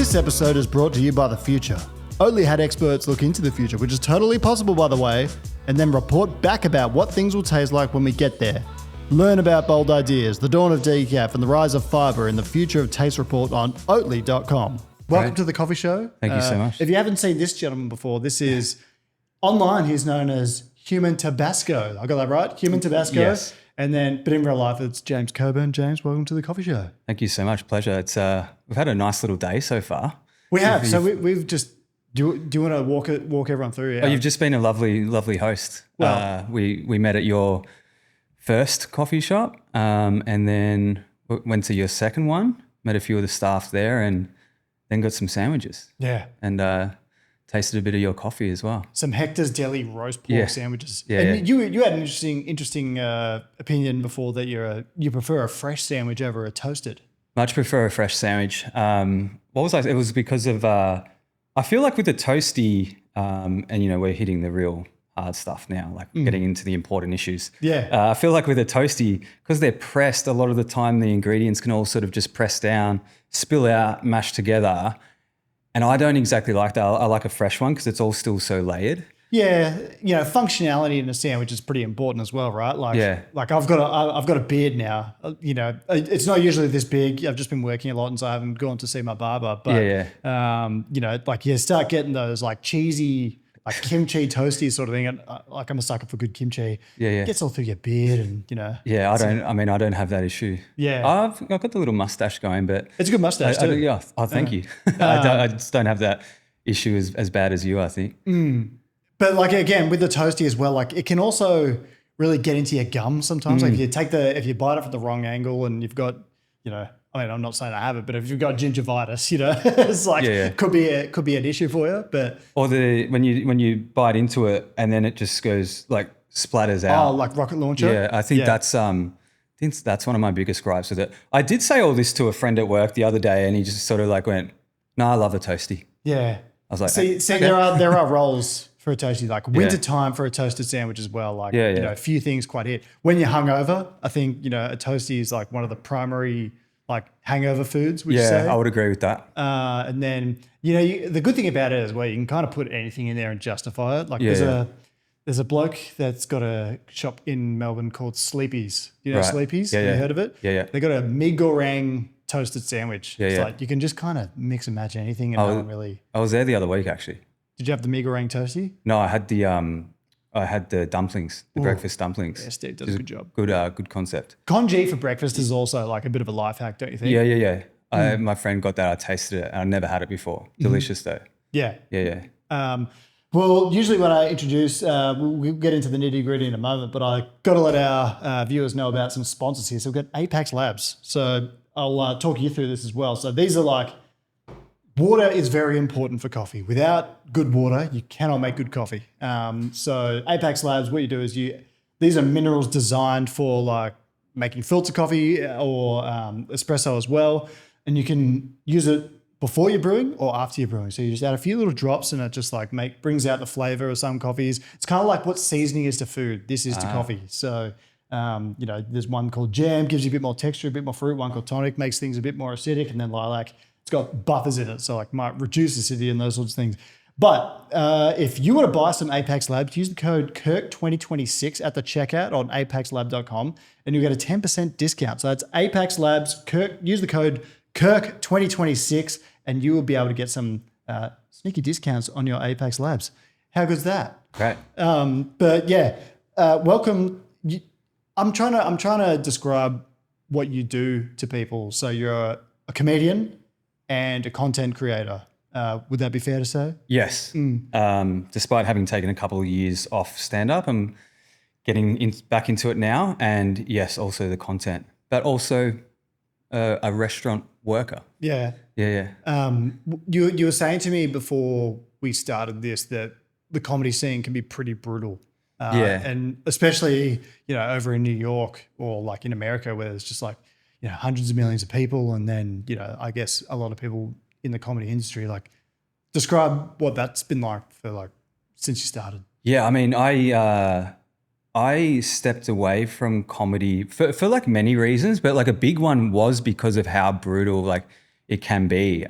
This episode is brought to you by the future. Oatly had experts look into the future, which is totally possible, by the way, and then report back about what things will taste like when we get there. Learn about bold ideas, the dawn of decaf, and the rise of fibre in the Future of Taste report on Oatly.com. Welcome to the coffee show. Thank you so much. If you haven't seen this gentleman before, this is online. He's known as Human Tobasco. I got that right? Human Tobasco. Yes. And then, but in real life, it's James Coburn. James, welcome to the coffee show. Thank you so much. Pleasure. It's we've had a nice little day so far. We have. So we've just. Do you want to walk everyone through? Oh, you've just been a lovely host. Well, we met at your first coffee shop, and then went to your second one. Met a few of the staff there, and then got some sandwiches. Yeah. And tasted a bit of your coffee as well. Some Hector's Deli roast pork sandwiches. Yeah, and you had an interesting opinion before that you prefer a fresh sandwich over a toasted. Much prefer a fresh sandwich. What was I? It was because of I feel like with the toasty, and you know we're hitting the real hard stuff now, like getting into the important issues. Yeah. I feel like with a toasty, because they're pressed, a lot of the time the ingredients can all sort of just press down, spill out, mash together. And I don't exactly like that. I like a fresh one because it's all still so layered. Yeah, functionality in a sandwich is pretty important as well, right? Like I've got a beard now. It's not usually this big. I've just been working a lot, and so I haven't gone to see my barber. But you start getting those like cheesy, like kimchi toasty sort of thing. And I'm a sucker for good kimchi. Yeah. It gets all through your beard, and Yeah, I don't have that issue. Yeah, I've got the little mustache going, but it's a good mustache too. Yeah. Oh, thank you. I just don't have that issue as bad as you, I think. But like again with the toasty as well, like it can also really get into your gum sometimes. Like if you bite it from the wrong angle and you've got, I'm not saying I have it, but if you've got gingivitis, it's like could be an issue for you. But or when you bite into it and then it just goes like splatters out. Oh, like rocket launcher. Yeah, I think that's that's one of my biggest gripes with it. I did say all this to a friend at work the other day, and he just sort of like went, "No, I love a toasty." Yeah, I was like, see, okay. there are roles for a toasty, like winter time for a toasted sandwich as well. Like a few things quite hit. When you're hungover, I think a toasty is like one of the primary like hangover foods. Would you say? I would agree with that. And then the good thing about it is you can kind of put anything in there and justify it. Like there's a bloke that's got a shop in Melbourne called Sleepy's. Sleepy's? Yeah, Have you heard of it? Yeah. They got a mee goreng toasted sandwich. Yeah, it's like you can just kind of mix and match anything, and no one really. I was there the other week actually. Did you have the mee goreng toasty? No, I had the dumplings, the breakfast dumplings. Yeah, Steve does a good job. Good concept. Congee for breakfast is also like a bit of a life hack, don't you think? Yeah. My friend got that. I tasted it, and I never had it before. Delicious though. Yeah. Yeah. Well, usually when I introduce, we'll get into the nitty gritty in a moment, but I got to let our viewers know about some sponsors here. So we've got Apex Labs. So I'll talk you through this as well. So these are like, water is very important for coffee. Without good water, you cannot make good coffee. So Apex Labs, what you do is these are minerals designed for like making filter coffee or espresso as well. And you can use it before you're brewing or after you're brewing. So you just add a few little drops and it just like brings out the flavor of some coffees. It's kind of like what seasoning is to food. This is to coffee. So, there's one called Jam, gives you a bit more texture, a bit more fruit. One called Tonic makes things a bit more acidic. And then Lilac, it's got buffers in it. So like might reduce acidity and those sorts of things. But if you want to buy some Apex Labs, use the code KIRK2026 at the checkout on apexlab.com and you'll get a 10% discount. So that's Apex Labs, use the code KIRK2026 and you will be able to get some sneaky discounts on your Apex Labs. How good's that? Great. Welcome. I'm trying to describe what you do to people. So you're a comedian and a content creator. Would that be fair to say? Yes. Despite having taken a couple of years off stand-up, I'm getting back into it now. And yes, also the content, but also a restaurant worker. Yeah. Yeah. You were saying to me before we started this that the comedy scene can be pretty brutal. And especially, over in New York or like in America where there's just like, hundreds of millions of people. And then, I guess a lot of people in the comedy industry, like describe what that's been like for like, since you started. Yeah. I mean, I stepped away from comedy for like many reasons, but like a big one was because of how brutal like it can be.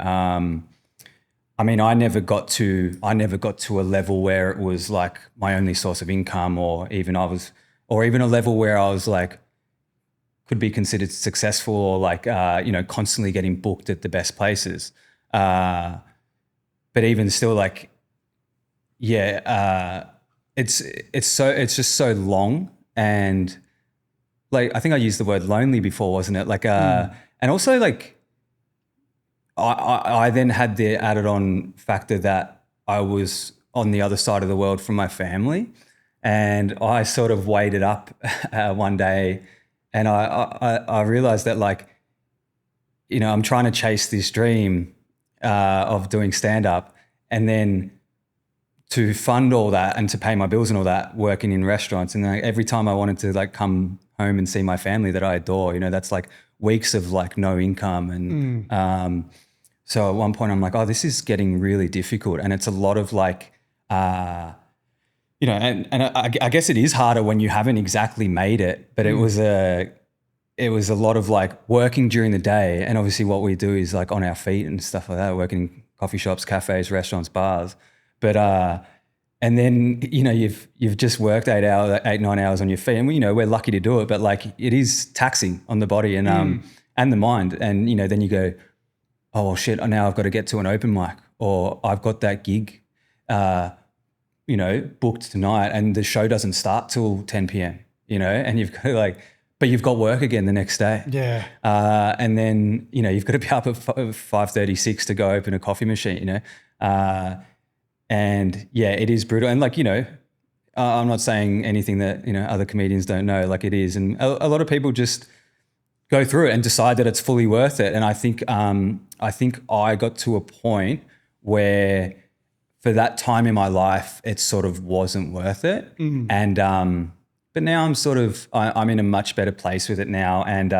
I mean, I never got to a level where it was like my only source of income, or even a level where I was like, could be considered successful, or like, constantly getting booked at the best places. But even still, like, it's just so long, and like, I think I used the word lonely before, wasn't it? Like, and also like, I then had the added on factor that I was on the other side of the world from my family, and I sort of weighed it up one day, and I realized that, like, I'm trying to chase this dream of doing stand up, and then to fund all that and to pay my bills and all that, working in restaurants, and like, every time I wanted to like come home and see my family that I adore, that's like weeks of like no income, and so at one point I'm like, oh, this is getting really difficult, and it's a lot of like, and I guess it is harder when you haven't exactly made it, but it was a lot of like working during the day, and obviously what we do is like on our feet and stuff like that, working in coffee shops, cafes, restaurants, bars, but and then you've just worked 8-9 hours on your feet, and we're lucky to do it, but like it is taxing on the body and the mind, and then you go, oh, well, shit, now I've got to get to an open mic, or I've got that gig, booked tonight, and the show doesn't start till 10 p.m., and you've got but you've got work again the next day. Yeah. And then, you've got to be up at 5:36 to go open a coffee machine, and yeah, it is brutal. And like, I'm not saying anything that, other comedians don't know, like it is. And a lot of people just go through it and decide that it's fully worth it. And I think I got to a point where for that time in my life, it sort of wasn't worth it. And, but now I'm sort of, I'm in a much better place with it now. And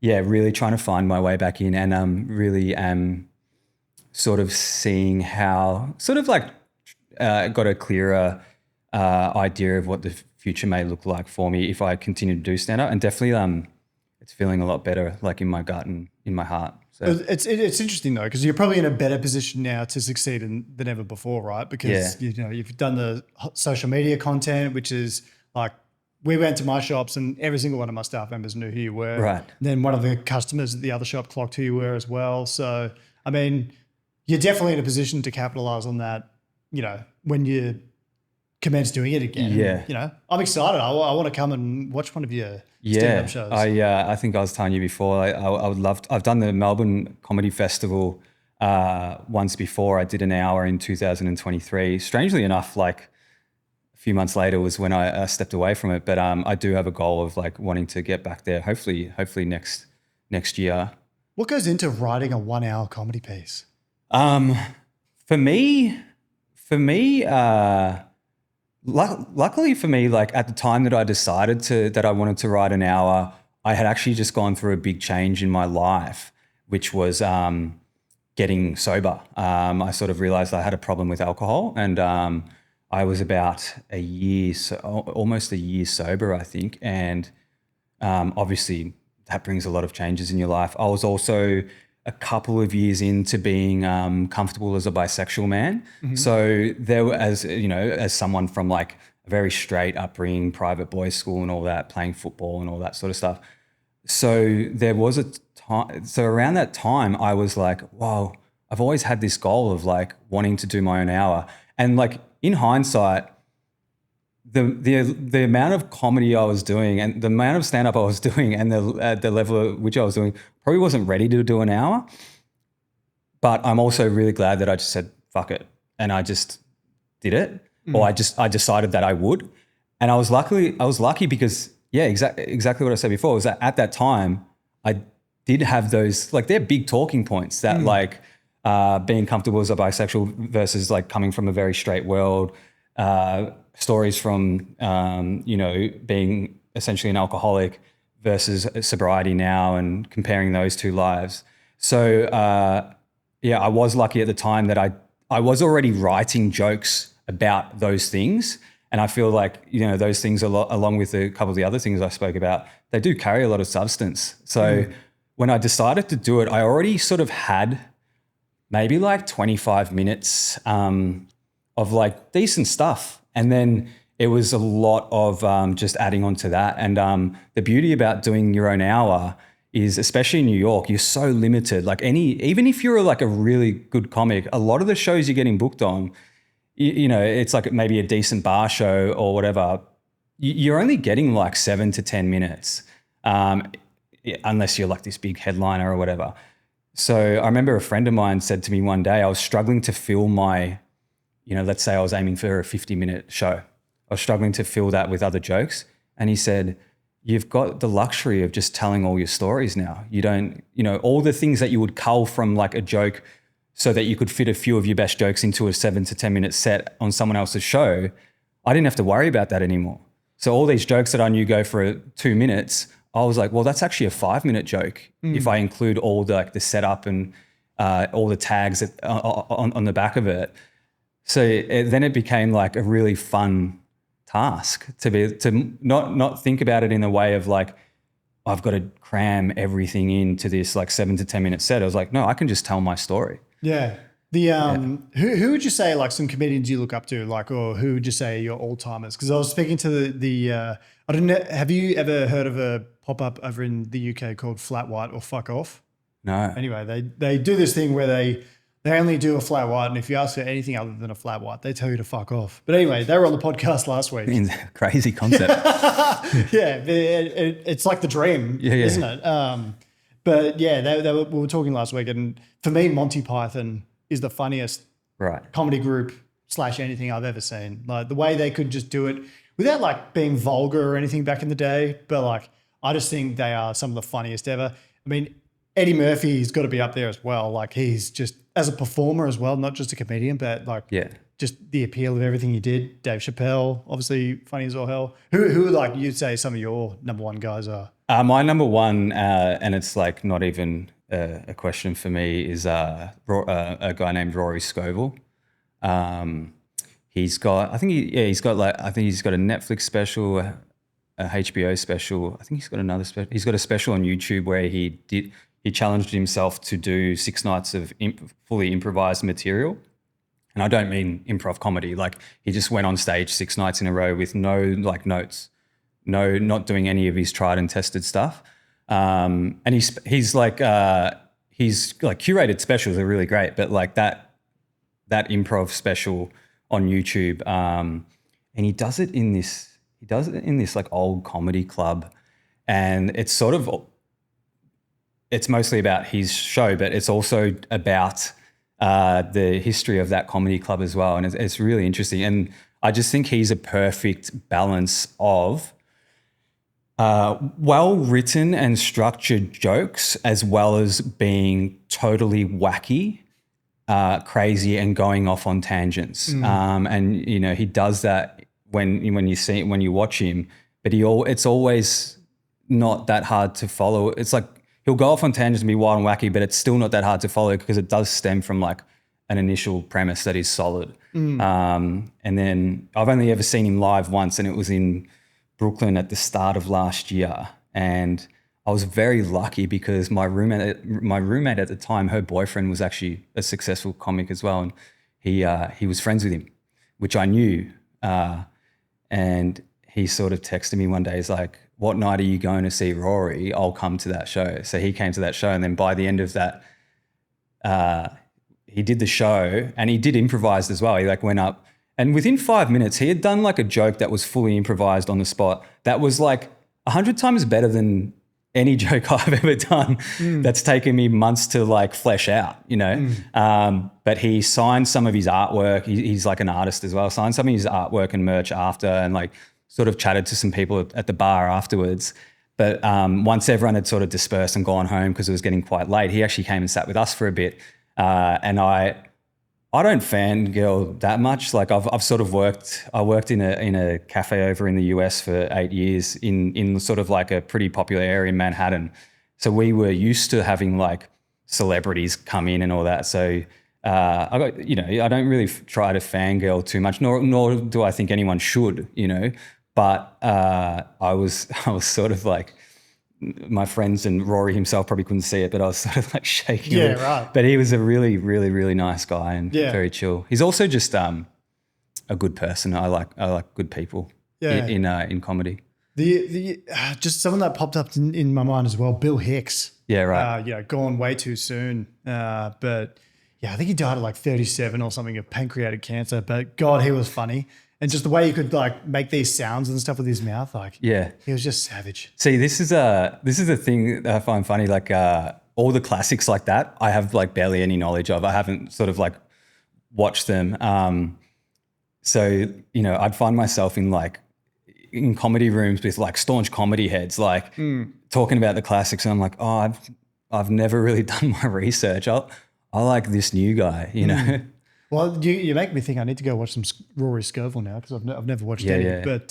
really trying to find my way back in, and really am sort of seeing how sort of like got a clearer idea of what the future may look like for me if I continue to do stand up. And definitely, it's feeling a lot better, like in my gut and in my heart. So it's interesting though, because you're probably in a better position now to succeed than ever before, right? Because you've done the social media content, which is like, we went to my shops and every single one of my staff members knew who you were. Right. Then one of the customers at the other shop clocked who you were as well. So, I mean, you're definitely in a position to capitalize on that, when you commence doing it again. Yeah. I'm excited. I want to come and watch one of your stand-up shows. I think I was telling you before, I would love to, I've done the Melbourne Comedy Festival once before. I did an hour in 2023. Strangely enough, like a few months later was when I stepped away from it. But I do have a goal of like wanting to get back there, hopefully next year. What goes into writing a 1 hour comedy piece? For me, luckily for me, like at the time that I decided that I wanted to write an hour, I had actually just gone through a big change in my life, which was getting sober. I sort of realized I had a problem with alcohol, and I was about almost a year sober, I think. And obviously that brings a lot of changes in your life. I was also a couple of years into being comfortable as a bisexual man. Mm-hmm. So there, as someone from like a very straight upbringing, private boys' school and all that, playing football and all that sort of stuff. So there was a time. So around that time, I was like, wow, I've always had this goal of like wanting to do my own hour. And like in hindsight, the amount of comedy I was doing and the amount of stand-up I was doing and the level at which I was doing probably wasn't ready to do an hour. But I'm also really glad that I just said, fuck it. And I just did it. Or I decided that I would. And I was lucky because, exactly what I said before was that at that time, I did have those, like they're big talking points that like being comfortable as a bisexual versus like coming from a very straight world, stories from, being essentially an alcoholic versus sobriety now and comparing those two lives. So, I was lucky at the time that I was already writing jokes about those things. And I feel like, those things along with a couple of the other things I spoke about, they do carry a lot of substance. So when I decided to do it, I already sort of had maybe like 25 minutes of like decent stuff. And then it was a lot of just adding on to that. And the beauty about doing your own hour is, especially in New York, you're so limited. Like even if you're like a really good comic, a lot of the shows you're getting booked on, you know, it's like maybe a decent bar show or whatever. You're only getting like 7 to 10 minutes, unless you're like this big headliner or whatever. So I remember a friend of mine said to me one day, I was struggling to fill my, you know, let's say I was aiming for a 50-minute show. I was struggling to fill that with other jokes. And he said, you've got the luxury of just telling all your stories now. You don't, you know, all the things that you would cull from like a joke so that you could fit a few of your best jokes into a 7 to 10 minute set on someone else's show. I didn't have to worry about that anymore. So all these jokes that I knew go for 2 minutes, I was like, well, that's actually a 5-minute joke if I include all the like the setup and all the tags on the back of it. So then it became like a really fun task to not think about it in a way of like, I've got to cram everything into this like 7 to 10 minute set. I was like, no, I can just tell my story. Yeah. Who would you say like some comedians you look up to, like, or who would you say your all timers? Because I was speaking to I don't know, have you ever heard of a pop up over in the UK called Flat White or Fuck Off? No. Anyway, they do this thing where they only do a flat white, and if you ask for anything other than a flat white, they tell you to fuck off. But anyway, they were on the podcast last week. Crazy concept. Yeah, it's like the dream, isn't it? But yeah, we were talking last week, and for me, Monty Python is the funniest comedy group / anything I've ever seen. Like the way they could just do it without like being vulgar or anything back in the day, but like I just think they are some of the funniest ever. I mean, Eddie Murphy's got to be up there as well. Like he's just as a performer as well, not just a comedian, but like just the appeal of everything he did. Dave Chappelle, obviously funny as all hell. Who like you'd say some of your number one guys are? My number one, and it's like not even a question for me, is a guy named Rory Scovel. He's got a Netflix special, a HBO special. I think he's got another special. He's got a special on YouTube where he challenged himself to do 6 nights of fully improvised material. And I don't mean improv comedy. Like he just went on stage 6 nights in a row with no like notes, not doing any of his tried and tested stuff. And he's curated specials are really great, but like that improv special on YouTube, and he does it in this like old comedy club, and it's mostly about his show, but it's also about the history of that comedy club as well. And it's really interesting. And I just think he's a perfect balance of well-written and structured jokes as well as being totally wacky, crazy and going off on tangents. And, you know, he does that when you watch him, but it's always not that hard to follow. It's like, he'll go off on tangents and be wild and wacky, but it's still not that hard to follow because it does stem from like an initial premise that is solid. And then I've only ever seen him live once, and it was in Brooklyn at the start of last year. And I was very lucky because my roommate at the time, her boyfriend was actually a successful comic as well. And he was friends with him, which I knew. And he sort of texted me one day, he's like, what night are you going to see Rory? I'll come to that show. So he came to that show, and then by the end of that, he did the show, and he did improvised as well. He like went up, and within 5 minutes, he had done like a joke that was fully improvised on the spot. That was like 100 times better than any joke I've ever done. That's taken me months to like flesh out, you know? But he signed some of his artwork. He's like an artist as well. Signed some of his artwork and merch after, and like sort of chatted to some people at the bar afterwards. But once everyone had sort of dispersed and gone home because it was getting quite late, he actually came and sat with us for a bit. And I don't fangirl that much. Like I've sort of I worked in a cafe over in the US for 8 years in sort of like a pretty popular area in Manhattan. So we were used to having like celebrities come in and all that. So I don't really try to fangirl too much, nor do I think anyone should, you know. But I was sort of like my friends and Rory himself probably couldn't see it, but I was sort of like shaking. Yeah, right. But he was a really, really, really nice guy and Yeah. very chill. He's also just a good person. I like good people Yeah. in comedy. The just someone that popped up in my mind as well, Bill Hicks. Yeah, right. Gone way too soon. But yeah, I think he died at like 37 or something of pancreatic cancer. But God, he was funny. And just the way he could like make these sounds and stuff with his mouth, like Yeah. he was just savage. See, this is a thing that I find funny. Like all the classics like that, I have like barely any knowledge of. I haven't sort of like watched them. So I'd find myself in comedy rooms with like staunch comedy heads, like talking about the classics, and I'm like, oh, I've never really done my research. I like this new guy, you know. Well, you make me think I need to go watch some Rory Scovel now because I've never watched any. Yeah. But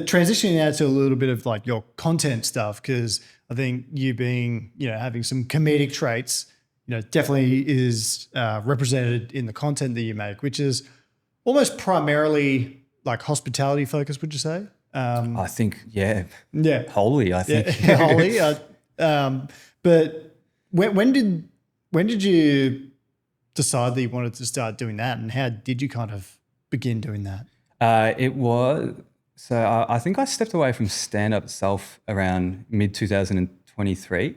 transitioning now to a little bit of like your content stuff, because I think you being having some comedic traits, definitely is represented in the content that you make, which is almost primarily like hospitality focused. Would you say? I think, yeah, wholly. I think, wholly. But when did you decide that you wanted to start doing that, and how did you kind of begin doing that? I think I stepped away from stand-up itself around mid 2023,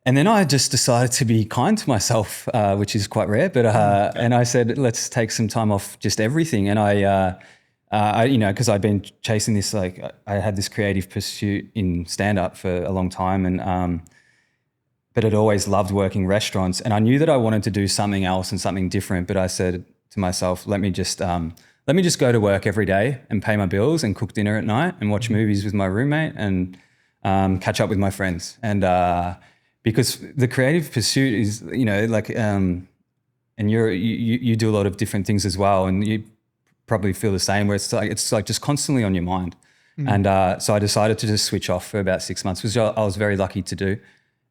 and then I just decided to be kind to myself, which is quite rare. But and I said, let's take some time off just everything. And I because I'd been chasing this, like I had this creative pursuit in stand-up for a long time, and but I'd always loved working restaurants, and I knew that I wanted to do something else and something different. But I said to myself, let me just go to work every day and pay my bills and cook dinner at night and watch movies with my roommate and catch up with my friends. And because the creative pursuit is, and you do a lot of different things as well, and you probably feel the same, where it's like just constantly on your mind. And so I decided to just switch off for about 6 months, which I was very lucky to do.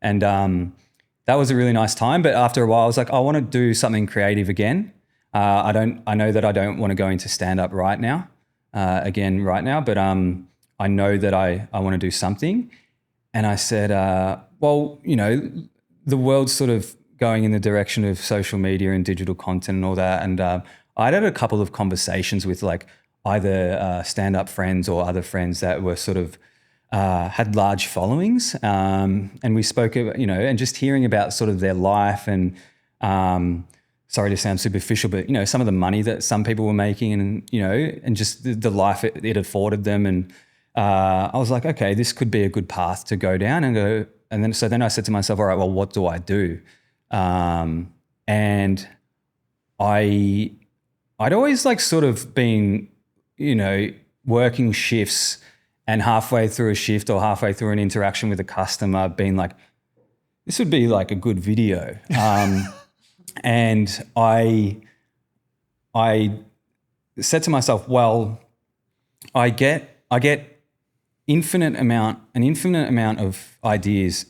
And that was a really nice time. But after a while, I was like, I want to do something creative again. I know that I don't want to go into stand-up right now, but I know that I want to do something. And I said, the world's sort of going in the direction of social media and digital content and all that. And I'd had a couple of conversations with like either stand-up friends or other friends that were sort of had large followings, and we spoke about, and just hearing about sort of their life and sorry to sound superficial, but some of the money that some people were making, and just the life it afforded them. And I was like, okay, this could be a good path to go down and go. And then I said to myself, all right, well, what do I do? And I'd always like sort of been, working shifts, and halfway through a shift or halfway through an interaction with a customer, being like, this would be like a good video. And I said to myself, well, I get an infinite amount of ideas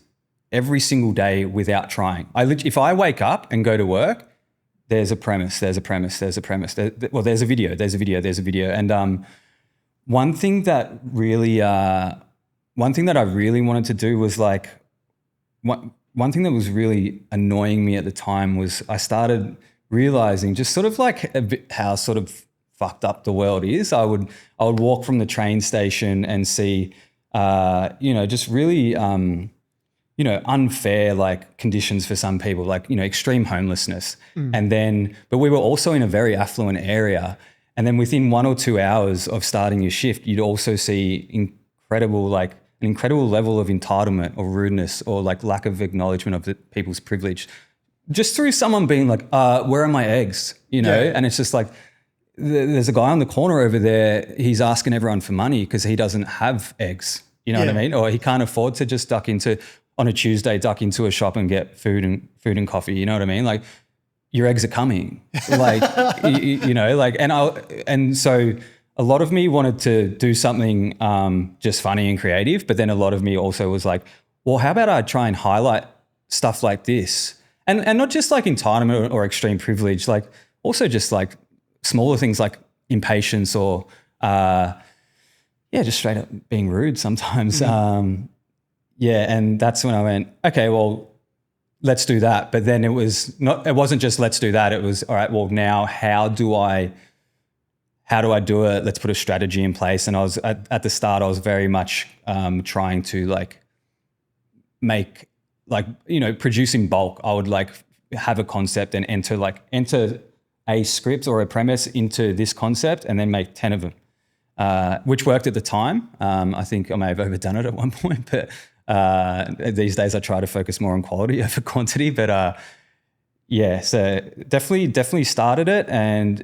every single day without trying. If I wake up and go to work, there's a premise. There's a video. And one thing that I really wanted to do was like, one thing that was really annoying me at the time was I started realizing just sort of like a bit how sort of fucked up the world is. I would walk from the train station and see, just really, unfair like conditions for some people, like, extreme homelessness. But we were also in a very affluent area. And then within 1 or 2 hours of starting your shift, you'd also see an incredible level of entitlement or rudeness or like lack of acknowledgement of the people's privilege, just through someone being like, where are my eggs? And it's just like, there's a guy on the corner over there, he's asking everyone for money because he doesn't have eggs, what I mean? Or he can't afford to just duck into a shop and get food and coffee, you know what I mean? Like, your eggs are coming, like, and so a lot of me wanted to do something just funny and creative, but then a lot of me also was like, well, how about I try and highlight stuff like this, and not just like entitlement or extreme privilege, like also just like smaller things like impatience or just straight up being rude sometimes. Yeah, and that's when I went, okay, well, let's do that. But then it wasn't just let's do that. It was, all right, well, now how do I do it? Let's put a strategy in place. And I was at the start, I was very much trying to like make like, produce in bulk. I would like have a concept and enter a script or a premise into this concept and then make 10 of them, which worked at the time. I think I may have overdone it at one point, but these days I try to focus more on quality over quantity. But yeah, so definitely started it, and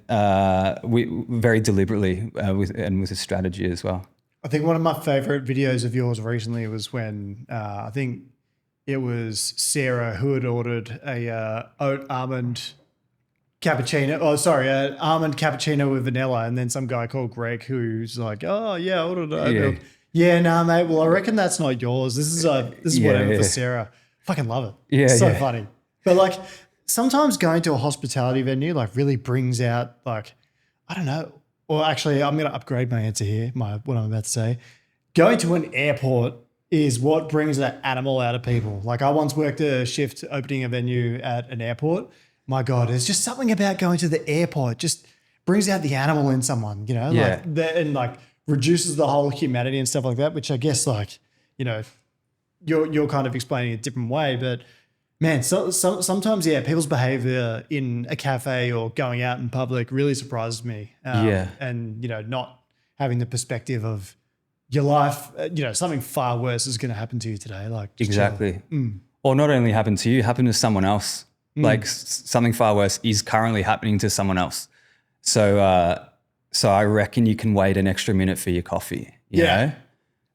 we very deliberately with a strategy as well. I think one of my favorite videos of yours recently was when I think it was Sarah who had ordered a oat almond cappuccino. Oh, sorry, an almond cappuccino with vanilla, and then some guy called Greg who's like, "Oh yeah, I ordered oat milk." Yeah, nah, mate. Well, I reckon that's not yours. This is whatever for Sarah. Fucking love it. Yeah, so funny. But like sometimes going to a hospitality venue like really brings out like, I don't know. Or actually, I'm going to upgrade my answer here. What I'm about to say. Going to an airport is what brings that animal out of people. Like I once worked a shift opening a venue at an airport. My God, there's just something about going to the airport just brings out the animal in someone, Yeah. and like reduces the whole humanity and stuff like that, which I guess like, you're kind of explaining a different way, but man, sometimes, yeah, people's behavior in a cafe or going out in public really surprises me. And, not having the perspective of your life, something far worse is going to happen to you today. Like exactly. Or not only happen to you, happen to someone else. Like something far worse is currently happening to someone else. So I reckon you can wait an extra minute for your coffee. You know?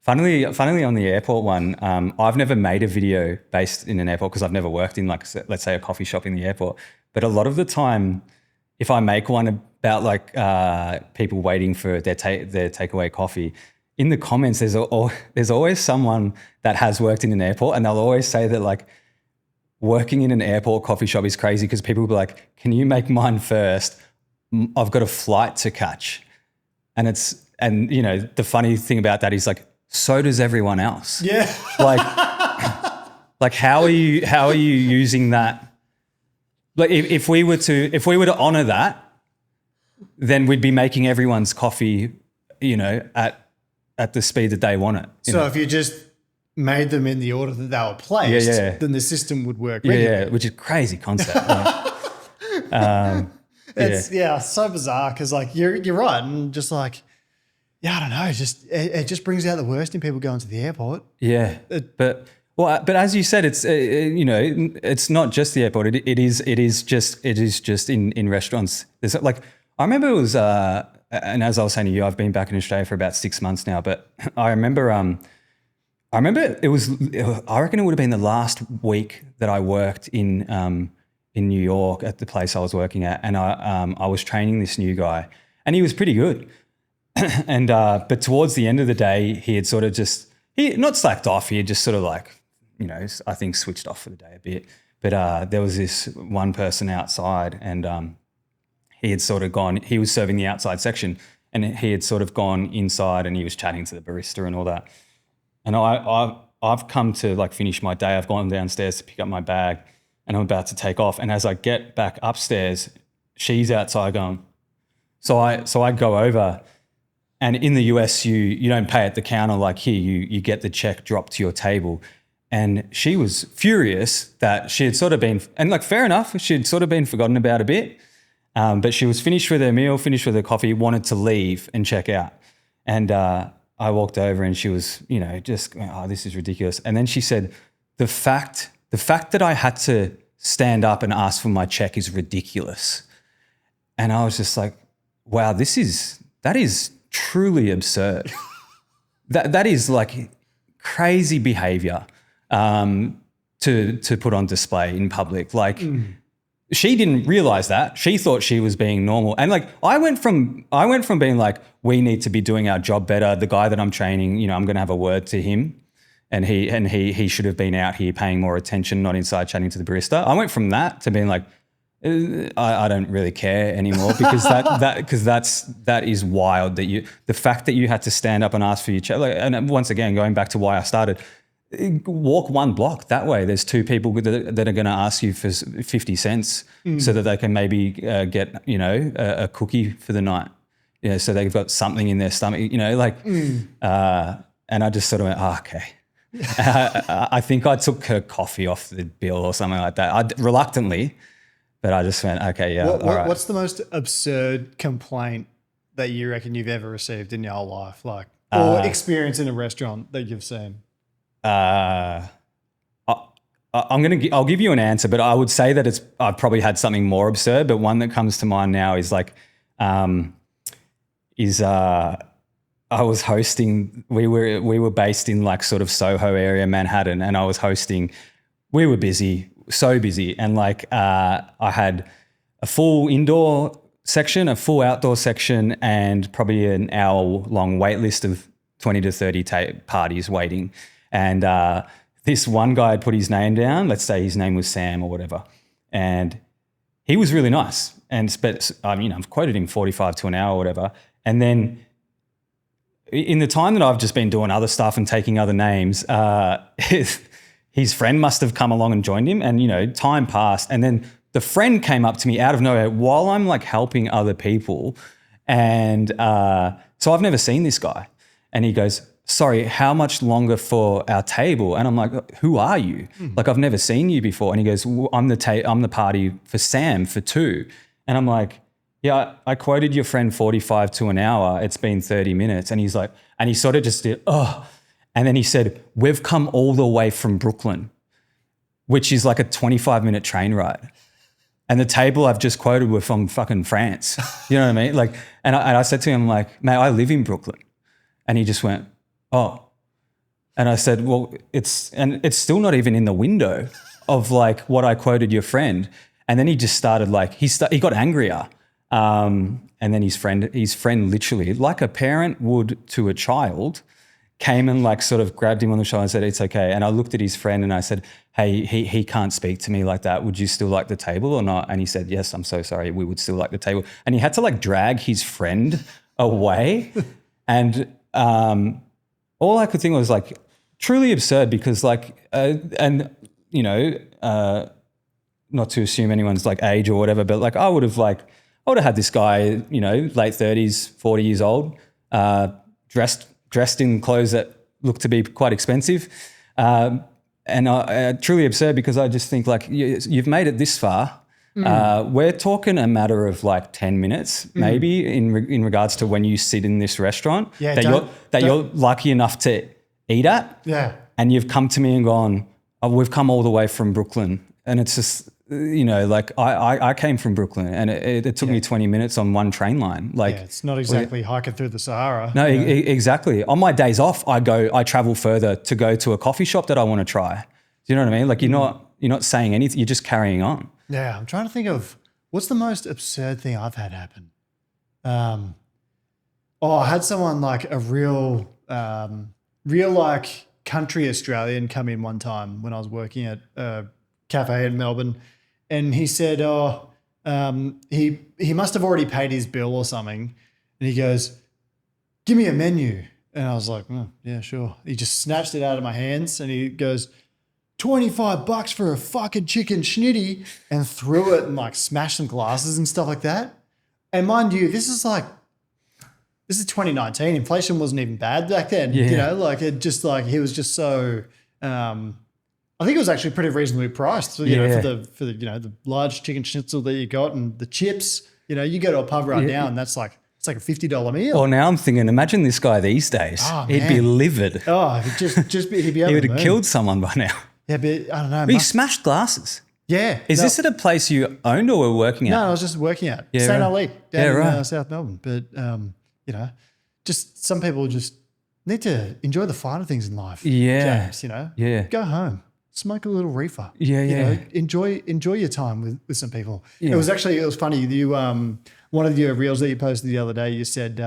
Funnily on the airport one, I've never made a video based in an airport because I've never worked in like, let's say a coffee shop in the airport. But a lot of the time, if I make one about like people waiting for their takeaway coffee, in the comments, there's always someone that has worked in an airport, and they'll always say that like working in an airport coffee shop is crazy because people will be like, can you make mine first? I've got a flight to catch. And the funny thing about that is like, so does everyone else. Yeah. like how are you using that? Like if we were to honor that, then we'd be making everyone's coffee, at the speed that they want it. So if you just made them in the order that they were placed, then the system would work. Yeah, which is a crazy concept. It's so bizarre because like you're right, and just like I don't know, it just brings out the worst in people going to the airport. Yeah, but as you said, it's it's not just the airport. It is just in restaurants. There's like I remember it was and as I was saying to you, I've been back in Australia for about 6 months now, but I remember it was, I reckon it would have been the last week that I worked in New York at the place I was working at, and I was training this new guy, and he was pretty good, and but towards the end of the day, he had sort of he not slacked off, he had just sort of like, I think switched off for the day a bit, but there was this one person outside, and he had sort of gone, he was serving the outside section, and he had sort of gone inside, and he was chatting to the barista and all that. And I've come to like finish my day. I've gone downstairs to pick up my bag, and I'm about to take off. And as I get back upstairs, she's outside going. So I go over, and in the US you don't pay at the counter like here. You get the check dropped to your table. And she was furious that she had sort of been, and like fair enough, she had sort of been forgotten about a bit. But she was finished with her meal, finished with her coffee, wanted to leave and check out. And I walked over, and she was, just, oh, this is ridiculous. And then she said, the fact that I had to stand up and ask for my check is ridiculous. And I was just like, wow, that is truly absurd. that is like crazy behavior to put on display in public. Like, she didn't realize that. She thought she was being normal. And like, I went from being like, we need to be doing our job better. The guy that I'm training, I'm going to have a word to him, and he should have been out here paying more attention, not inside chatting to the barista. I went from that to being like, I don't really care anymore, because that is wild. The fact that you had to stand up and ask for your check. Like, and once again, going back to why I started, walk 1 block that way. There's 2 people that are going to ask you for 50 cents so that they can maybe get, a cookie for the night. So they've got something in their stomach, and I just sort of went, okay. I think I took her coffee off the bill or something like that. Reluctantly, but I just went, okay, yeah. All right. What's the most absurd complaint that you reckon you've ever received in your whole life, or experience in a restaurant that you've seen? I'll give you an answer, but I would say that I've probably had something more absurd. But one that comes to mind now is I was hosting. We were based in like sort of Soho area, Manhattan, and I was hosting. We were busy, so busy, and I had a full indoor section, a full outdoor section, and probably an hour-long wait list of 20 to 30 parties waiting. And this one guy had put his name down. Let's say his name was Sam or whatever, and he was really nice. But I've quoted him 45 to an hour or whatever, and then in the time that I've just been doing other stuff and taking other names, his friend must have come along and joined him, and time passed, and then the friend came up to me out of nowhere while I'm like helping other people, and so I've never seen this guy, and he goes, "Sorry, how much longer for our table?" And I'm like, "Who are you? Like, I've never seen you before." And he goes, well, I'm the party for Sam for 2. And I'm like, "Yeah, I quoted your friend 45 to an hour. It's been 30 minutes." And he's like, and he sort of just did, oh. And then he said, "We've come all the way from Brooklyn," which is like a 25-minute train ride. And the table I've just quoted were from fucking France. You know what I mean? Like, and I said to him, like, "Mate, I live in Brooklyn." And he just went, "Oh." And I said, "Well, it's still not even in the window of like what I quoted your friend." And then he just started like, he got angrier. And then his friend literally, like a parent would to a child, came and like sort of grabbed him on the shoulder and said, "It's okay." And I looked at his friend and I said, "Hey, he can't speak to me like that. Would you still like the table or not?" And he said, "Yes, I'm so sorry. We would still like the table." And he had to like drag his friend away. And all I could think was like truly absurd because like, not to assume anyone's like age or whatever, but like I would have had this guy, late 30s, 40 years old, dressed in clothes that looked to be quite expensive. And truly absurd because I just think like you've made it this far. We're talking a matter of like 10 minutes, maybe in regards to when you sit in this restaurant that you're lucky enough to eat at. Yeah. And you've come to me and gone, "Oh, we've come all the way from Brooklyn." And it's just, like I came from Brooklyn and it took me 20 minutes on one train line. Like, it's not exactly hiking through the Sahara. No, exactly. On my days off, I travel further to go to a coffee shop that I want to try. Do you know what I mean? Like you're not saying anything, you're just carrying on. Yeah, I'm trying to think of what's the most absurd thing I've had happen. I had someone like a real like country Australian come in one time when I was working at a cafe in Melbourne, and he said, he must have already paid his bill or something, and he goes, "Give me a menu." And I was like, "Oh, yeah, sure." He just snatched it out of my hands and he goes, $25 for a fucking chicken schnitty, and threw it and like smashed some glasses and stuff like that. And mind you, this is 2019. Inflation wasn't even bad back then. Yeah. He was just so, I think it was actually pretty reasonably priced, for the large chicken schnitzel that you got and the chips. You go to a pub right now and it's like a $50 meal. Well, now I'm thinking, imagine this guy these days. Oh, he'd be livid. Oh, he'd be he would have killed someone by now. Yeah, but I don't know. But he smashed glasses. Yeah. Is this at a place you owned or were working at? No, I was just working at Yeah, St. right. Ali down in right. South Melbourne. But, just some people just need to enjoy the finer things in life. Yeah. James, Yeah. Go home, smoke a little reefer. Yeah. Enjoy your time with some people. Yeah. It was funny. You, one of your reels that you posted the other day, you said,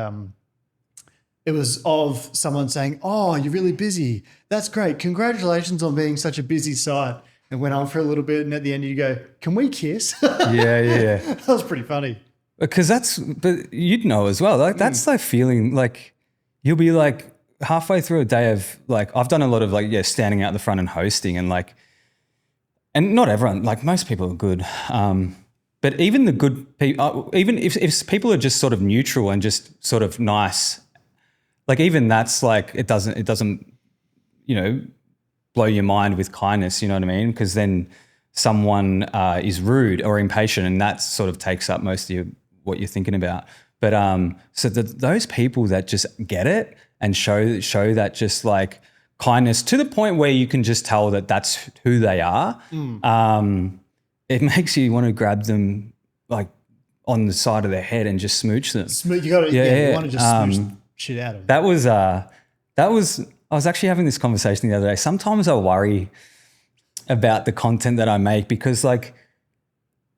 it was of someone saying, "Oh, you're really busy. That's great. Congratulations on being such a busy site." And went on for a little bit. And at the end you go, "Can we kiss?" Yeah. That was pretty funny. Because but you'd know as well. Like that's like feeling like you'll be like halfway through a day of like, I've done a lot of like, standing out the front and hosting and like, and not everyone, like most people are good. But even the good people, even if people are just sort of neutral and just sort of nice, like even that's like, it doesn't, blow your mind with kindness, you know what I mean? Because then someone is rude or impatient and that sort of takes up most of what you're thinking about. But so those people that just get it and show that just like kindness to the point where you can just tell that that's who they are, it makes you want to grab them like on the side of their head and just smooch them. You got to, you want to just smooch shit out of them. That was. I was actually having this conversation the other day. Sometimes I worry about the content that I make because, like,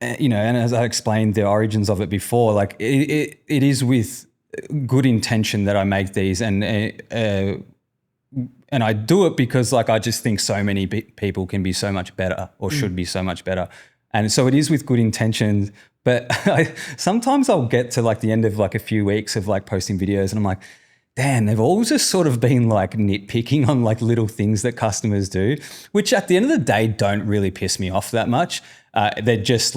and as I explained the origins of it before, like it is with good intention that I make these, and I do it because, like, I just think so many people can be so much better or should be so much better. And so it is with good intentions, but sometimes I'll get to like the end of like a few weeks of like posting videos and I'm like, damn, they've all just sort of been like nitpicking on like little things that customers do, which at the end of the day don't really piss me off that much. They're just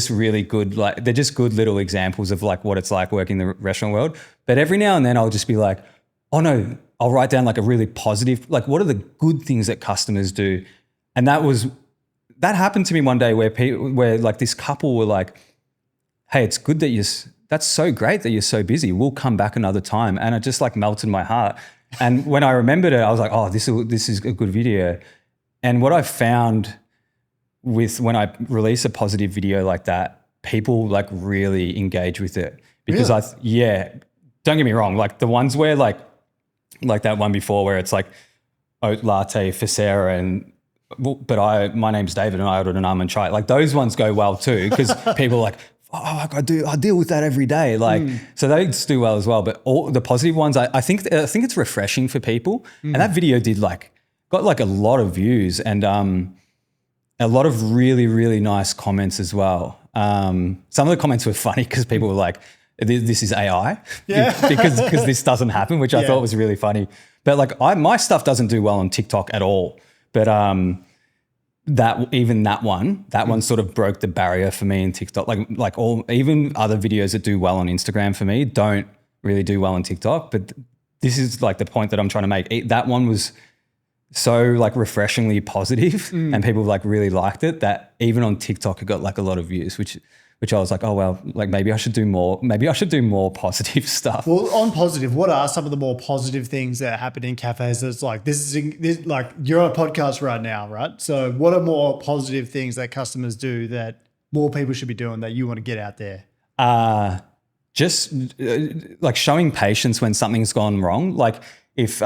really good. Like they're just good little examples of like what it's like working in the restaurant world. But every now and then I'll just be like, oh no, I'll write down like a really positive, like what are the good things that customers do? And that happened to me one day where like this couple were like, hey, it's good that that's so great that you're so busy. We'll come back another time. And it just like melted my heart. And when I remembered it, I was like, oh, this is a good video. And what I found with when I release a positive video like that, people like really engage with it because don't get me wrong. Like the ones where like that one before where it's like oat latte for Sarah but my name's David and I ordered an almond chai. Like those ones go well too because people are like, oh, I deal with that every day. Like, so they just do well as well. But all the positive ones, I think it's refreshing for people. And that video got like a lot of views and a lot of really, really nice comments as well. Some of the comments were funny because people were like, this is AI because this doesn't happen, which I thought was really funny. But like my stuff doesn't do well on TikTok at all. But that one sort of broke the barrier for me in TikTok. Like even other videos that do well on Instagram for me don't really do well on TikTok. But this is like the point that I'm trying to make. That one was so like refreshingly positive and people like really liked it that even on TikTok it got like a lot of views, which I was like, oh well, like maybe I should do more positive stuff. Well, on positive, what are some of the more positive things that happen in cafes? That's like this like you're on a podcast right now, right? So what are more positive things that customers do that more people should be doing that you want to get out there? Just like showing patience when something's gone wrong. Like if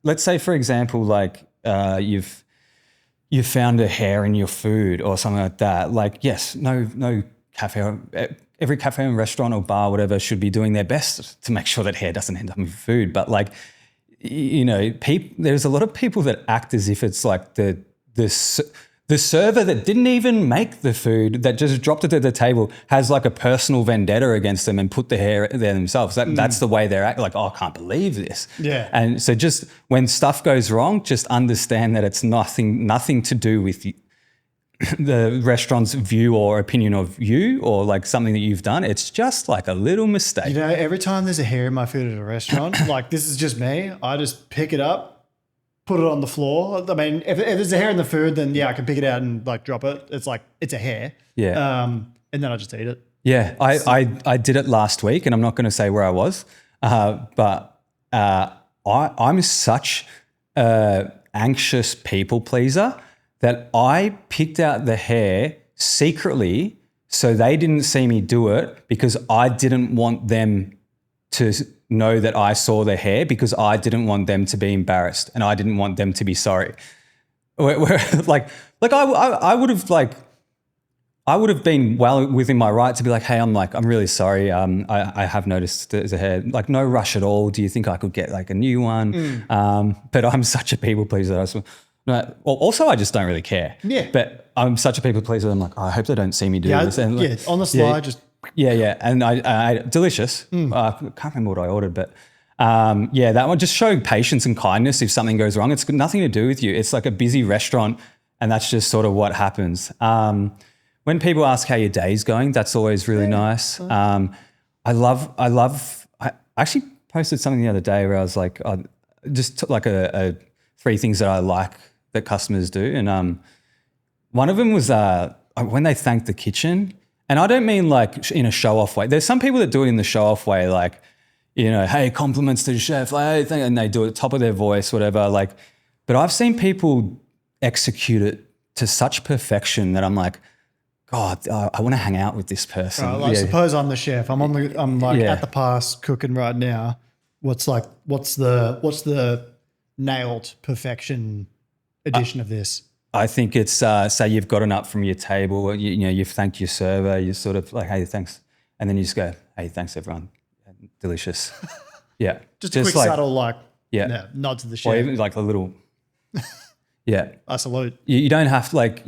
let's say for example, like you've found a hair in your food or something like that. Like yes, no. Every cafe and restaurant or bar, whatever, should be doing their best to make sure that hair doesn't end up in food. But like, there's a lot of people that act as if it's like the server that didn't even make the food, that just dropped it at the table, has like a personal vendetta against them and put the hair there themselves. That's the way they're acting. Like, oh, I can't believe this. Yeah. And so just when stuff goes wrong, just understand that it's nothing to do with the restaurant's view or opinion of you or like something that you've done. It's just like a little mistake. Every time there's a hair in my food at a restaurant, like this is just me, I just pick it up, put it on the floor. I mean, if there's a hair in the food, then I can pick it out and like drop it. It's like, it's a hair. Yeah. And then I just eat it. Yeah. I did it last week and I'm not going to say where I was, but I'm such a anxious people pleaser that I picked out the hair secretly so they didn't see me do it because I didn't want them to know that I saw the hair because I didn't want them to be embarrassed and I didn't want them to be sorry. Like I would have been well within my right to be like, hey, I'm really sorry. I have noticed there's a hair. Like no rush at all. Do you think I could get like a new one? But I'm such a people pleaser. Well, also I just don't really care. Yeah. But I'm such a people pleaser. I'm like, oh, I hope they don't see me do this. And on the slide, just. Yeah. And I delicious. I can't remember what I ordered, but Yeah, that one, just show patience and kindness if something goes wrong. It's got nothing to do with you. It's like a busy restaurant, and that's just sort of what happens. When people ask how your day's going, that's always really nice. I actually posted something the other day where I was like, I just took like a 3 things that I like that customers do. And one of them was when they thank the kitchen. And I don't mean like in a show-off way. There's some people that do it in the show-off way, like, you know, hey, compliments to the chef, like, hey, and they do it top of their voice, whatever. Like, but I've seen people execute it to such perfection that I'm like, God, I want to hang out with this person. Right, like, suppose I'm the chef. I'm at the pass cooking right now. What's the nailed perfection edition of this? I think it's say you've gotten up from your table, you know, you've thanked your server, you're sort of like, hey, thanks, and then you just go, hey, thanks everyone, delicious. Yeah, just a quick like, subtle nod to the chef, or even like a little, yeah, I salute. You don't have to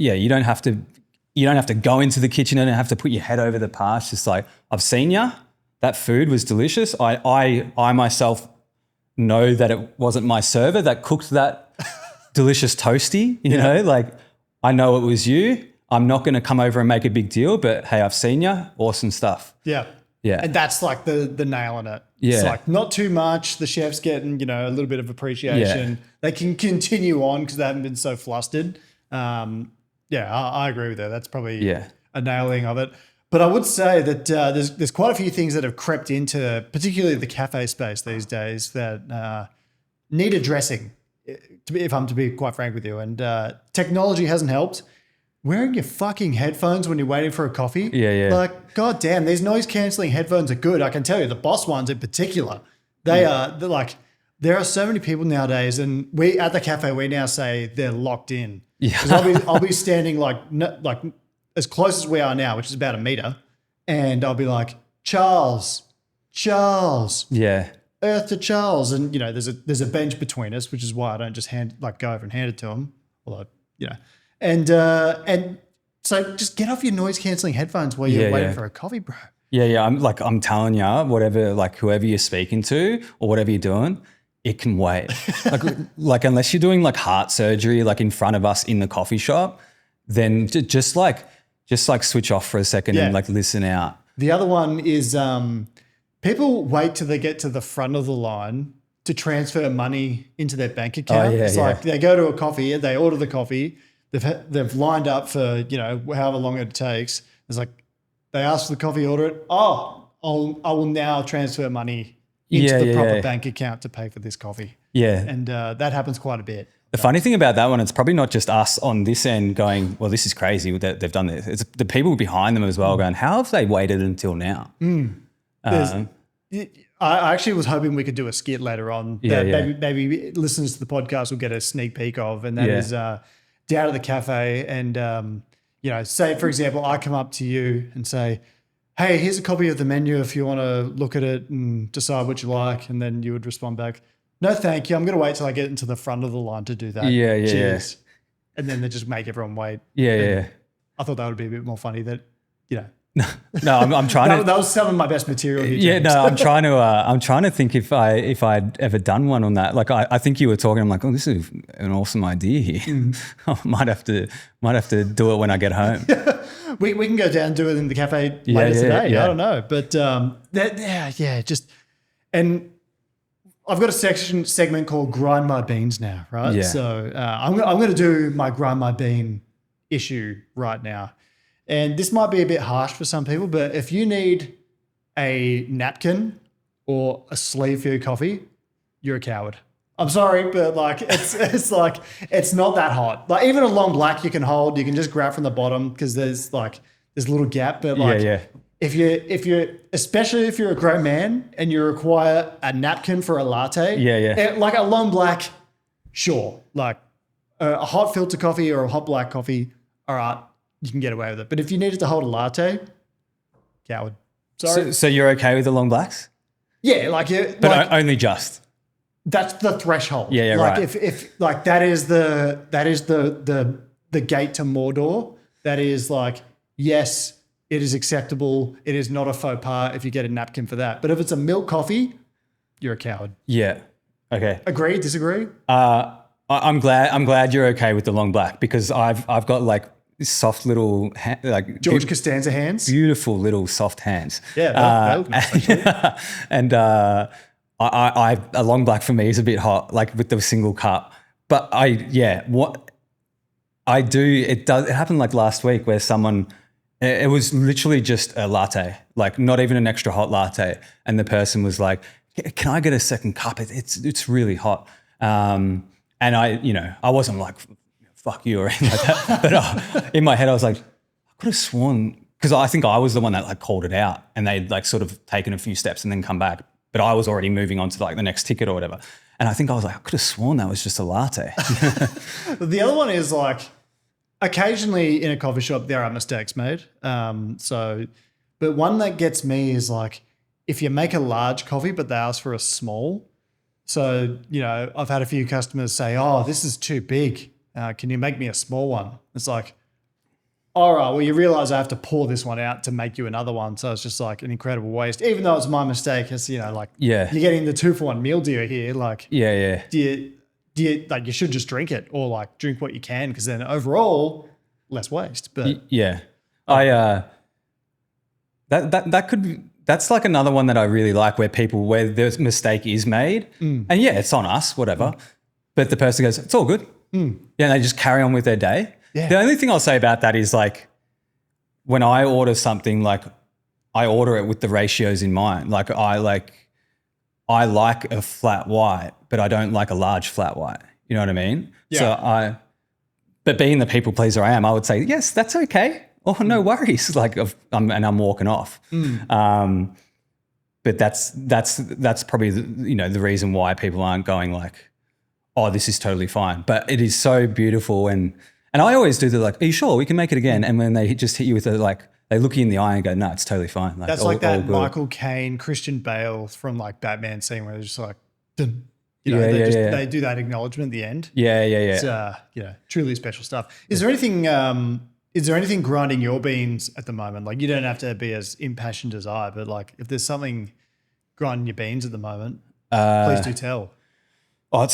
you don't have to go into the kitchen and have to put your head over the pass. Just like, I've seen you, that food was delicious. I myself know that it wasn't my server that cooked that delicious toasty, you know, like I know it was you. I'm not going to come over and make a big deal, but hey, I've seen you. Awesome stuff. Yeah. Yeah. And that's like the nail in it. Yeah. It's like not too much. The chef's getting, you know, a little bit of appreciation. Yeah. They can continue on because they haven't been so flustered. I agree with that. That's probably a nailing of it. But I would say that there's quite a few things that have crept into particularly the cafe space these days that need addressing, if I'm to be quite frank with you. And technology hasn't helped. Wearing your fucking headphones when you're waiting for a coffee. Yeah. Like, goddamn, these noise cancelling headphones are good. I can tell you, the Boss ones in particular, they're like, there are so many people nowadays, and we at the cafe, we now say they're locked in. Yeah. 'Cause I'll be standing like as close as we are now, which is about 1 meter, and I'll be like, Charles. Yeah. Earth to Charles. And, you know, there's a bench between us, which is why I don't just go over and hand it to him. Although, you know, and so just get off your noise cancelling headphones while you're waiting for a coffee, bro. Yeah. I'm telling you, whatever, like whoever you're speaking to or whatever you're doing, it can wait. like unless you're doing like heart surgery, like in front of us in the coffee shop, then just switch off for a second and like listen out. The other one is people wait till they get to the front of the line to transfer money into their bank account. It's like they go to a coffee, they order the coffee, they've lined up for, you know, however long it takes. It's like they ask for the coffee, order it. I will now transfer money into the proper bank account to pay for this coffee. Yeah. And that happens quite a bit. The funny thing about that one, it's probably not just us on this end going, well, this is crazy that they've done this. It's the people behind them as well going, how have they waited until now? I actually was hoping we could do a skit later on that maybe listeners to the podcast will get a sneak peek of, and that is down at the cafe and, you know, say, for example, I come up to you and say, hey, here's a copy of the menu if you want to look at it and decide what you like. And then you would respond back, no, thank you. I'm going to wait till I get into the front of the line to do that. Cheers. And then they just make everyone wait. Yeah. I thought that would be a bit more funny that, you know. No, I'm trying to. That was some of my best material here, James. Yeah, no, I'm trying to think if I'd ever done one on that. Like I think you were talking. I'm like, oh, this is an awesome idea here. I might have to do it when I get home. we can go down and do it in the cafe later today. I don't know, but and I've got a segment called Grind My Beans now, right? Yeah. So I'm going to do my Grind My Bean issue right now. And this might be a bit harsh for some people, but if you need a napkin or a sleeve for your coffee, you're a coward. I'm sorry, but like it's like it's not that hot. Like even a long black you can hold, you can just grab from the bottom because there's a little gap. But like if you're especially if you're a grown man and you require a napkin for a latte, like a long black, sure. Like a hot filter coffee or a hot black coffee, all right. You can get away with it. But if you needed to hold a latte, coward. Sorry. So you're okay with the long blacks? Yeah, but only just. That's the threshold. Yeah, like right. If like that is the gate to Mordor. That is like, yes, it is acceptable. It is not a faux pas if you get a napkin for that. But if it's a milk coffee, you're a coward. Yeah. Okay. Agree? Disagree? I'm glad you're okay with the long black, because I've got like soft little George Costanza hands? beautiful little soft hands. Yeah, that look nice, actually. And I a long black for me is a bit hot, like with the single cup. But what I do, it happened like last week where someone, it was literally just a latte, like not even an extra hot latte, and the person was like, "Can I get a second cup? It's really hot." And I wasn't like, "Fuck you" or anything like that. But in my head, I was like, I could have sworn, because I think I was the one that like called it out, and they'd like sort of taken a few steps and then come back. But I was already moving on to like the next ticket or whatever. And I think I was like, I could have sworn that was just a latte. The other one is like, occasionally in a coffee shop, there are mistakes made. But one that gets me is like, if you make a large coffee, but they ask for a small. So, I've had a few customers say, "Oh, this is too big. Can you make me a small one?" It's like, all right, well, you realize I have to pour this one out to make you another one. So it's just like an incredible waste, even though it's my mistake. It's, you're getting the 2-for-1 meal deal here. Like, Yeah. do you like, you should just drink it, or like drink what you can, because then overall less waste. But that's like another one that I really like, where the mistake is made, and it's on us, whatever. But the person goes, "It's all good." Yeah, and they just carry on with their day. Yeah. The only thing I'll say about that is like, when I order something, like I order it with the ratios in mind. Like I like a flat white, but I don't like a large flat white. You know what I mean? Yeah. But being the people pleaser I am, I would say, yes, that's okay. Oh, no worries. Like, I'm walking off. But that's probably the reason why people aren't going like, "Oh, this is totally fine." But it is so beautiful, and I always do the like, "Are you sure we can make it again?" And when they just hit you with the like, they look you in the eye and go, "No, it's totally fine." Like, that's like that Michael Caine, Christian Bale from like Batman scene where they're just like, dun. They do that acknowledgement at the end. Yeah. It's truly special stuff. Is there anything grinding your beans at the moment? Like, you don't have to be as impassioned as I, but like, if there's something grinding your beans at the moment, please do tell. Oh,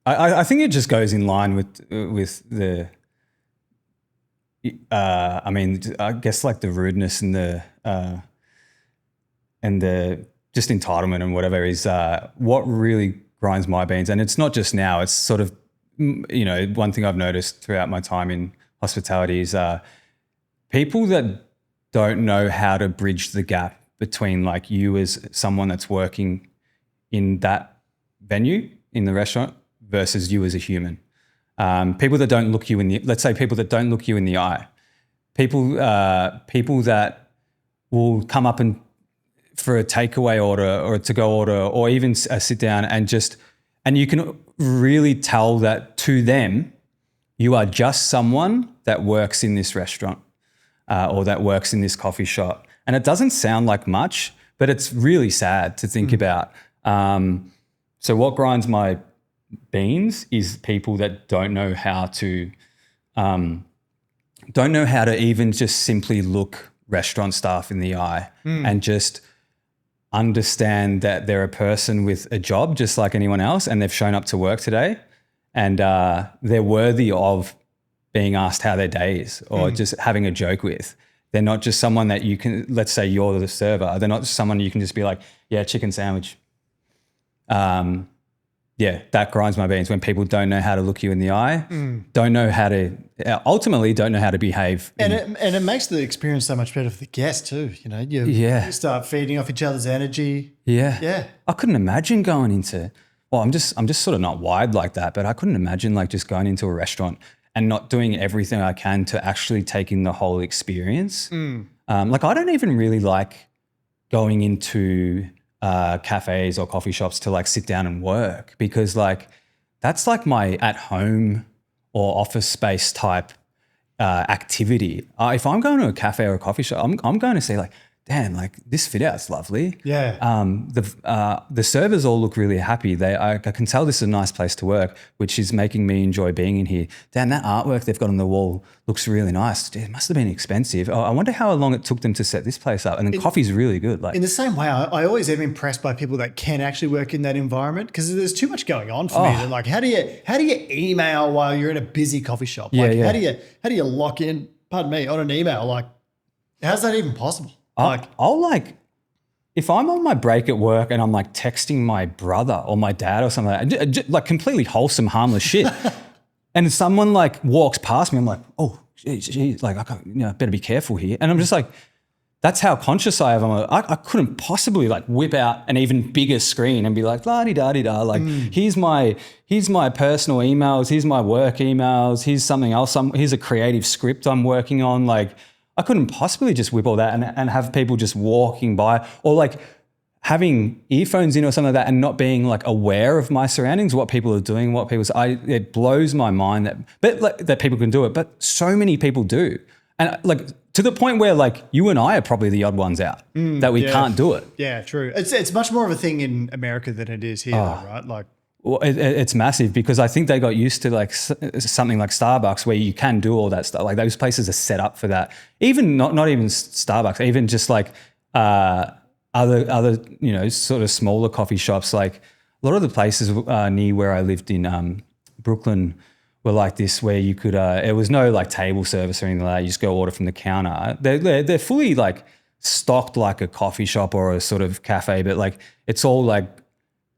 I think it just goes in line with the. I guess like the rudeness and the just entitlement and whatever is what really grinds my beans. And it's not just now. It's sort of one thing I've noticed throughout my time in hospitality is people that don't know how to bridge the gap between like you as someone that's working in that venue in the restaurant versus you as a human. People that don't look you in the, let's say people that don't look you in the eye, people that will come up and for a takeaway order or a to-go order or even a sit down and you can really tell that to them, you are just someone that works in this restaurant or that works in this coffee shop. And it doesn't sound like much, but it's really sad to think about. So what grinds my beans is people that don't know how to even just simply look restaurant staff in the eye and just understand that they're a person with a job just like anyone else, and they've shown up to work today, and they're worthy of being asked how their day is or just having a joke with. They're not just someone that you can, let's say you're the server, they're not just someone you can just be like, yeah, chicken sandwich. Yeah, that grinds my beans when people don't know how to look you in the eye, don't know how to, ultimately don't know how to behave. And it makes the experience so much better for the guest too. You start feeding off each other's energy. Yeah. I couldn't imagine going into, I'm just sort of not wired like that, but I couldn't imagine like just going into a restaurant and not doing everything I can to actually take in the whole experience. Like I don't even really like going into cafes or coffee shops to like sit down and work, because like that's like my at home or office space type activity. If I'm going to a cafe or a coffee shop, I'm going to see like, damn, like this fit out's lovely. Yeah. The servers all look really happy. I can tell this is a nice place to work, which is making me enjoy being in here. Damn, that artwork they've got on the wall looks really nice. Dude, it must have been expensive. Oh, I wonder how long it took them to set this place up. And the coffee's really good. Like in the same way, I always am impressed by people that can actually work in that environment, because there's too much going on for me. To, like, how do you email while you're in a busy coffee shop? Like, how do you lock in? Pardon me, on an email? Like, how's that even possible? I'll like, if I'm on my break at work and I'm like texting my brother or my dad or something like completely wholesome, harmless shit, and someone like walks past me, I'm like, oh, geez, like I better be careful here. And I'm just like, that's how conscious I am. I couldn't possibly like whip out an even bigger screen and be like, la-di-da-di-da, like here's my personal emails, here's my work emails, here's something else, here's a creative script I'm working on. Like I couldn't possibly just whip all that and have people just walking by, or like having earphones in or something like that and not being like aware of my surroundings, what people are doing, it blows my mind that people can do it, but so many people do. And like to the point where like you and I are probably the odd ones out that we can't do it. Yeah, true. It's much more of a thing in America than it is here, though, right? Like, well, it's massive because I think they got used to like something like Starbucks where you can do all that stuff. Like those places are set up for that. Even not even Starbucks, even just like other sort of smaller coffee shops. Like a lot of the places near where I lived in Brooklyn were like this, where you could it was no like table service or anything like that. You just go order from the counter. They're fully like stocked like a coffee shop or a sort of cafe, but like it's all like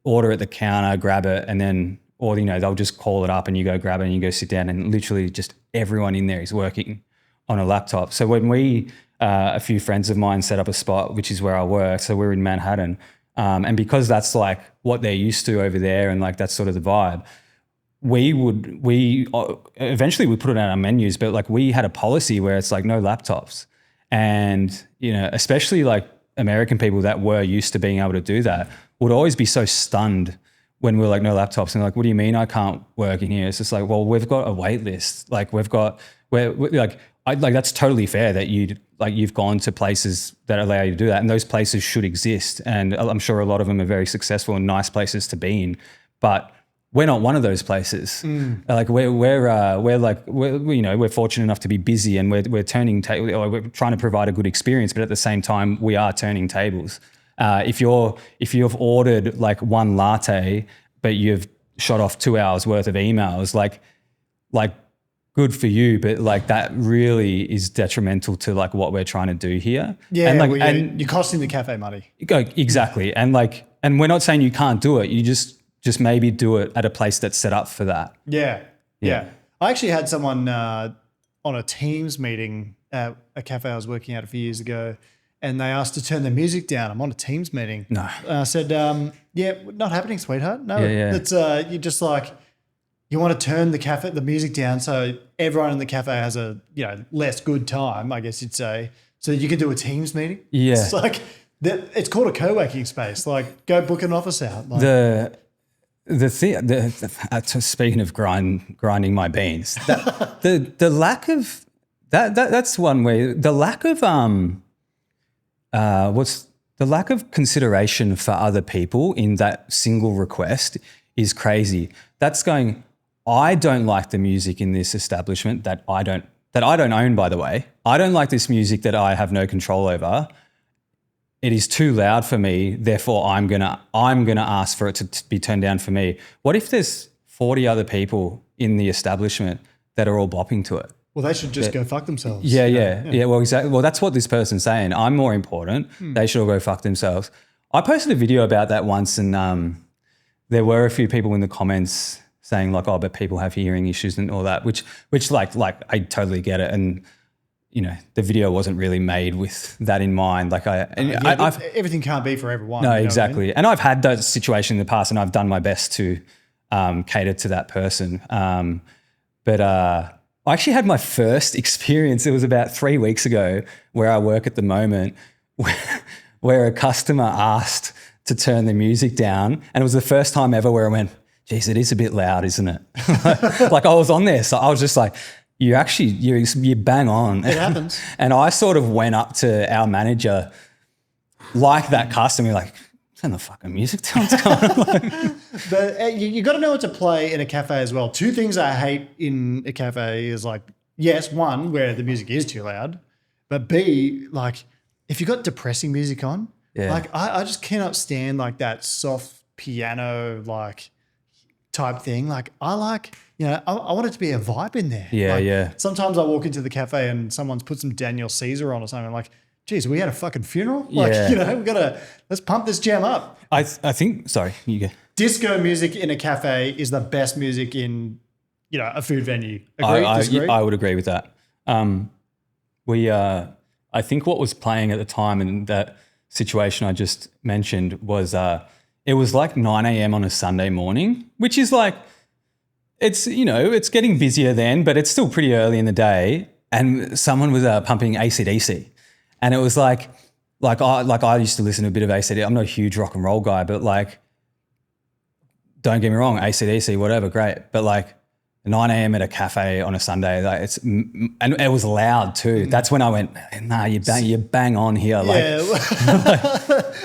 order at the counter, grab it, and then, or they'll just call it up and you go grab it and you go sit down, and literally just everyone in there is working on a laptop. So when we, a few friends of mine set up a spot, which is where I work, so we're in Manhattan, and because that's like what they're used to over there and like that's sort of the vibe, we eventually we put it on our menus, but like we had a policy where it's like no laptops. And, especially like American people that were used to being able to do that would always be so stunned when we're like, no laptops. And like, what do you mean I can't work in here? It's just like, well, we've got a wait list. Like that's totally fair that you've gone to places that allow you to do that. And those places should exist. And I'm sure a lot of them are very successful and nice places to be in, but we're not one of those places. Like we're fortunate enough to be busy, and we're turning we're trying to provide a good experience, but at the same time we are turning tables. If you've ordered like one latte, but you've shot off 2 hours worth of emails, like good for you, but like that really is detrimental to like what we're trying to do here. Yeah, and you're costing the cafe money. Exactly, and we're not saying you can't do it. You just maybe do it at a place that's set up for that. Yeah. I actually had someone on a Teams meeting at a cafe I was working at a few years ago, and they asked to turn the music down. I'm on a Teams meeting. No. I said, not happening, sweetheart. No, it's you just like, you want to turn the music down so everyone in the cafe has a less good time, I guess you'd say, so that you can do a Teams meeting. Yeah. It's like it's called a co-working space. Like, go book an office out. Like, speaking of grinding my beans, the lack of that's one way. The lack of the lack of consideration for other people in that single request is crazy. That's going, I don't like the music in this establishment that I don't own, by the way. I don't like this music that I have no control over. It is too loud for me, therefore I'm gonna ask for it to be turned down for me. What if there's 40 other people in the establishment that are all bopping to it? Well, they should just go fuck themselves. Yeah. Well, exactly. Well, that's what this person's saying. I'm more important. They should all go fuck themselves. I posted a video about that once, and there were a few people in the comments saying like, "Oh, but people have hearing issues and all that," which like I totally get it. And the video wasn't really made with that in mind. Like everything can't be for everyone. No, exactly. I mean? And I've had that situation in the past, and I've done my best to cater to that person. But I actually had my first experience. It was about 3 weeks ago, where I work at the moment, where a customer asked to turn the music down, and it was the first time ever where I went, "Geez, it is a bit loud, isn't it?" Like I was on there, so I was just like, you bang on. It happens. And I sort of went up to our manager like that customer, like, turn the fucking music down. What's going on? But you got to know what to play in a cafe as well. Two things I hate in a cafe is like, yes, one, where the music is too loud, but B, like if you got depressing music on, like I just cannot stand like that soft piano like type thing. Like I like, I want it to be a vibe in there. Like, sometimes I walk into the cafe and someone's put some Daniel Caesar on or something. I'm like, geez, we had a fucking funeral? Like, let's pump this jam up. I think, sorry, you go. Disco music in a cafe is the best music in, a food venue. Agree? Disagree? I would agree with that. I think what was playing at the time in that situation I just mentioned was, it was like 9 a.m. on a Sunday morning, which is like, it's getting busier then, but it's still pretty early in the day. And someone was pumping AC/DC. And it was like I used to listen to a bit of AC/DC. I'm not a huge rock and roll guy, but like, don't get me wrong, AC/DC, whatever, great. But like 9 a.m. at a cafe on a Sunday, like and it was loud too. That's when I went, nah, you bang on here.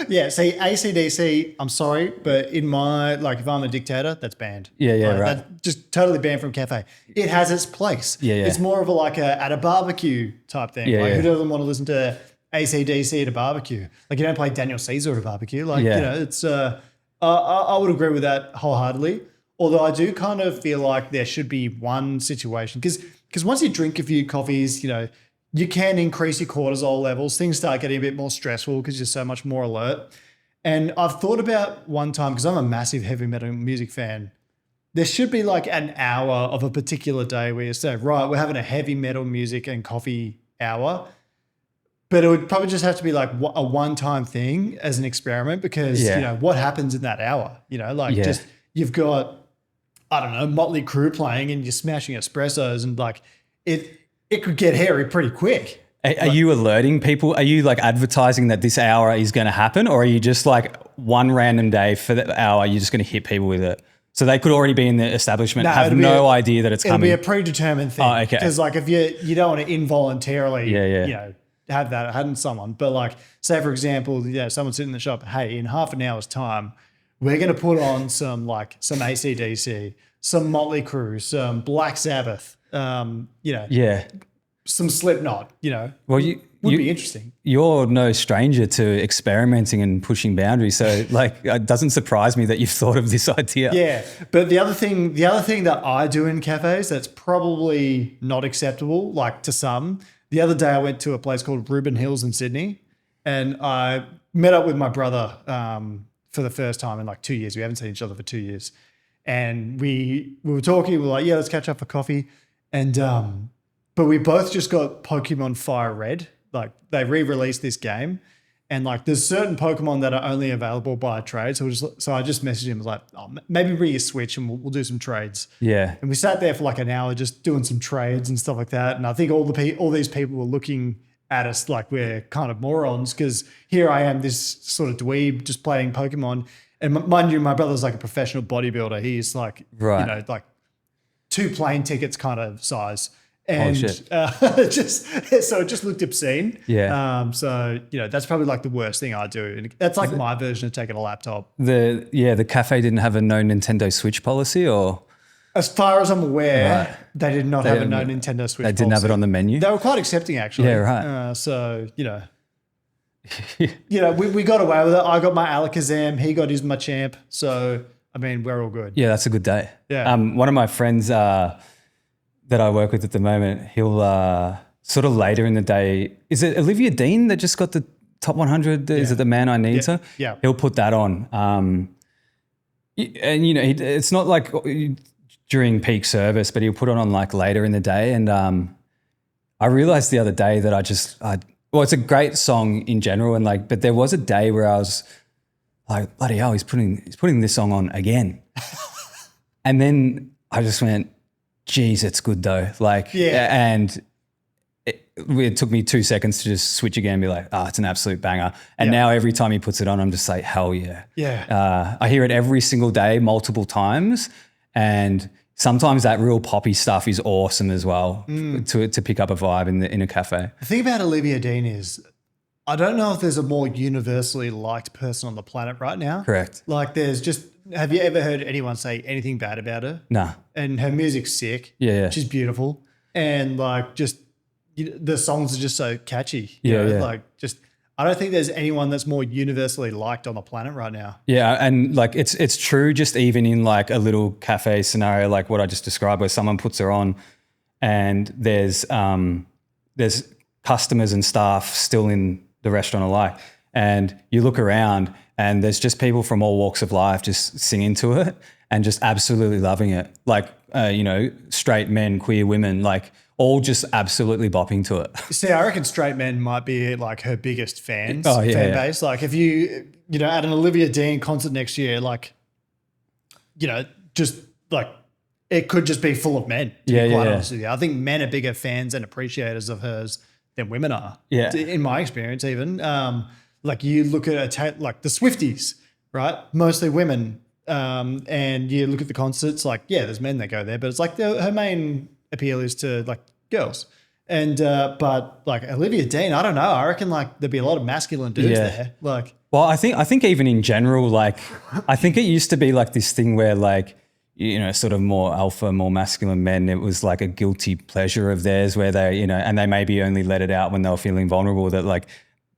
Yeah. See, AC/DC, I'm sorry, but in my, like if I'm a dictator, that's banned. Right. That's just totally banned from cafe. It has its place. It's more of at a barbecue type thing. Who doesn't want to listen to AC/DC at a barbecue? Like you don't play Daniel Caesar at a barbecue. Like, it's, I would agree with that wholeheartedly. Although I do kind of feel like there should be one situation because once you drink a few coffees, you can increase your cortisol levels. Things start getting a bit more stressful because you're so much more alert. And I've thought about one time, because I'm a massive heavy metal music fan, there should be like an hour of a particular day where you say, right, we're having a heavy metal music and coffee hour. But it would probably just have to be like a one-time thing as an experiment because, what happens in that hour? Just you've got, I don't know, Motley Crue playing and you're smashing espressos and like it could get hairy pretty quick. Are you alerting people? Are you like advertising that this hour is going to happen, or are you just like one random day for the hour you're just going to hit people with it? So they could already be in the establishment, have no idea that it's coming. It'll be a predetermined thing. Oh, okay. Because like if you don't want to involuntarily, have that hadn't someone. But like say for example, someone sitting in the shop, hey, in half an hour's time, we're going to put on some AC/DC, some Motley Crue, some Black Sabbath, some Slipknot, Well, would be interesting. You're no stranger to experimenting and pushing boundaries. So like, it doesn't surprise me that you've thought of this idea. Yeah. But the other thing that I do in cafes that's probably not acceptable, like to some, the other day I went to a place called Reuben Hills in Sydney and I met up with my brother, for the first time in like 2 years. We haven't seen each other for 2 years. And we were talking, we were like, let's catch up for coffee. And, but we both just got Pokemon Fire Red. Like they re-released this game and like there's certain Pokemon that are only available by trade. So I just messaged him, like, maybe bring your Switch and we'll do some trades. Yeah. And we sat there for like an hour just doing some trades and stuff like that. And I think all these people were looking at us like we're kind of morons because here I am, this sort of dweeb just playing Pokemon. And mind you, my brother's like a professional bodybuilder. He's like, like 2 plane tickets kind of size. And it just looked obscene. Yeah. So, that's probably like the worst thing I do. And that's like my version of taking a laptop. The cafe didn't have a no Nintendo Switch policy or? As far as I'm aware, they did not have a no Nintendo Switch. They didn't have it on the menu. They were quite accepting, actually. Yeah, right. So we got away with it. I got my Alakazam. He got his Machamp. So I mean, we're all good. Yeah, that's a good day. Yeah. One of my friends that I work with at the moment, he'll sort of later in the day. Is it Olivia Dean that just got the top 100? Is it the Man I Need? So yeah. He'll put that on. And it's not like during peak service, but he'll put it on like later in the day. And I realized the other day that it's a great song in general, and like, but there was a day where I was like, bloody hell, he's putting this song on again. And then I just went, geez, it's good though. Like, and it took me 2 seconds to just switch again and be like, it's an absolute banger. And now every time he puts it on, I'm just like, hell yeah. Yeah. I hear it every single day, multiple times. And sometimes that real poppy stuff is awesome as well to pick up a vibe in a cafe. The thing about Olivia Dean is I don't know if there's a more universally liked person on the planet right now. Correct. Like have you ever heard anyone say anything bad about her? Nah. And her music's sick. Yeah. She's beautiful. And like the songs are just so catchy. Yeah. Like I don't think there's anyone that's more universally liked on the planet right now. Yeah, and like it's true just even in like a little cafe scenario like what I just described where someone puts her on and there's customers and staff still in the restaurant alike and you look around and there's just people from all walks of life just singing to it and just absolutely loving it. Like straight men, queer women, like all just absolutely bopping to it. See, I reckon straight men might be like her biggest fan base. Like if you at an Olivia Dean concert next year, like, just like it could just be full of men, to be quite honest with you. I think men are bigger fans and appreciators of hers than women are. Yeah. In my experience, even. Like you look at like the Swifties, right? Mostly women. And you look at the concerts, like, yeah, there's men that go there, but it's like her main appeal is to like girls. And but like Olivia Dean, I don't know. I reckon like there'd be a lot of masculine dudes there. Like, well, I think even in general, like I think it used to be like this thing where like sort of more alpha, more masculine men, it was like a guilty pleasure of theirs where they and they maybe only let it out when they were feeling vulnerable that like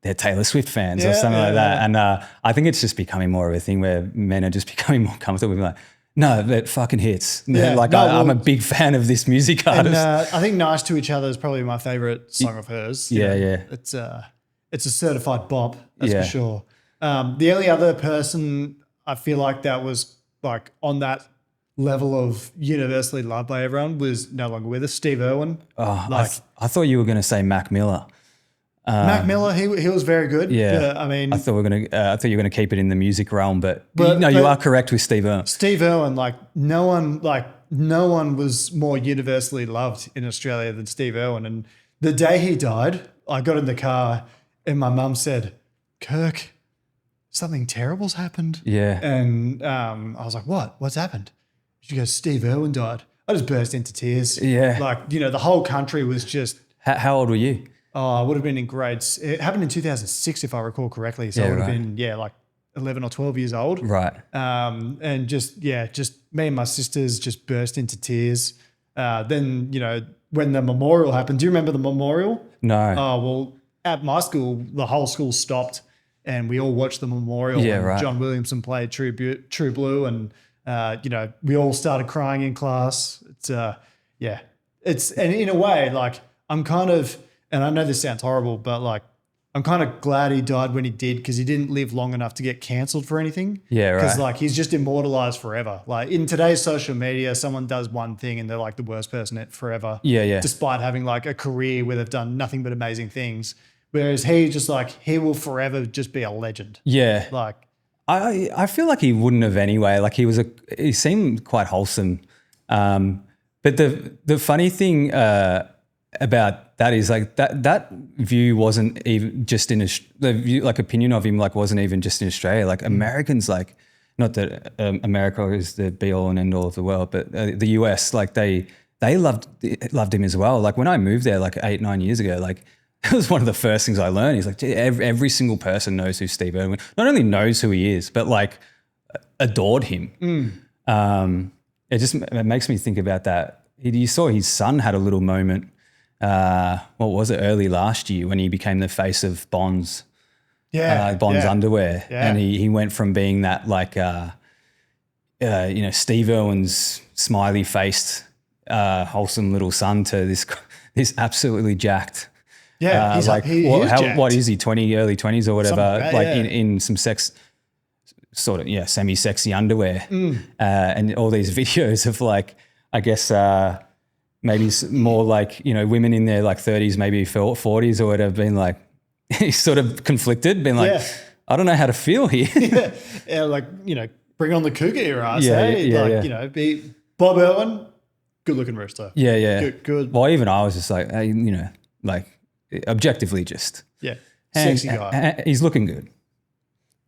they're Taylor Swift fans or something like that. And I think it's just becoming more of a thing where men are just becoming more comfortable with like, no, that fucking hits. Yeah, I'm a big fan of this music artist. And I think Nice to Each Other is probably my favorite song of hers. Yeah. It's a certified bop, that's for sure. The only other person I feel like that was like on that level of universally loved by everyone was no longer with us, Steve Irwin. Oh, I thought you were going to say Mac Miller. Mac Miller, he was very good. Yeah, I mean, I thought you were going to keep it in the music realm, but you are correct with Steve Irwin. Steve Irwin, like no one was more universally loved in Australia than Steve Irwin. And the day he died, I got in the car and my mum said, "Kirk, something terrible's happened." Yeah, and I was like, "What? What's happened?" She goes, "Steve Irwin died." I just burst into tears. Yeah, like the whole country was just. How old were you? Oh, I would have been in grades. It happened in 2006, if I recall correctly. So I would have been, like 11 or 12 years old. Right. And just me and my sisters just burst into tears. Then, when the memorial happened, do you remember the memorial? No. Oh, well, at my school, the whole school stopped and we all watched the memorial. Yeah, and right. John Williamson played True Blue and, we all started crying in class. And in a way, like I'm kind of, and I know this sounds horrible, but like I'm kind of glad he died when he did because he didn't live long enough to get cancelled for anything. Yeah, right. Because like he's just immortalized forever. Like in today's social media, someone does one thing and they're like the worst person at forever. Yeah. Despite having like a career where they've done nothing but amazing things. Whereas he will forever just be a legend. Yeah. Like I feel like he wouldn't have anyway. Like he seemed quite wholesome. But the funny thing about that is like that view wasn't even just in the view, like opinion of him like wasn't even just in Australia. Like Americans, like not that America is the be all and end all of the world, but the US, like they loved him as well. Like when I moved there like 8-9 years ago, like it was one of the first things I learned. He's like every single person knows who Steve Irwin. Not only knows who he is, but like adored him. It makes me think about that. You saw his son had a little moment. What was it, early last year when he became the face of Bonds underwear. Yeah. And he went from being that like, Steve Irwin's smiley faced, wholesome little son to this absolutely jacked. Yeah. He's jacked. What is he? Early 20s or whatever, That, in some semi-sexy underwear. And all these videos of like, I guess, maybe more like, women in their like 30s, maybe 40s or whatever, been like, he's sort of conflicted, been like, I don't know how to feel here. Like, bring on the cougar era. Be Bob Irwin, good looking wrestler. Yeah. Good. Well, even I was just like, like objectively just. Yeah. Sexy guy. He's looking good.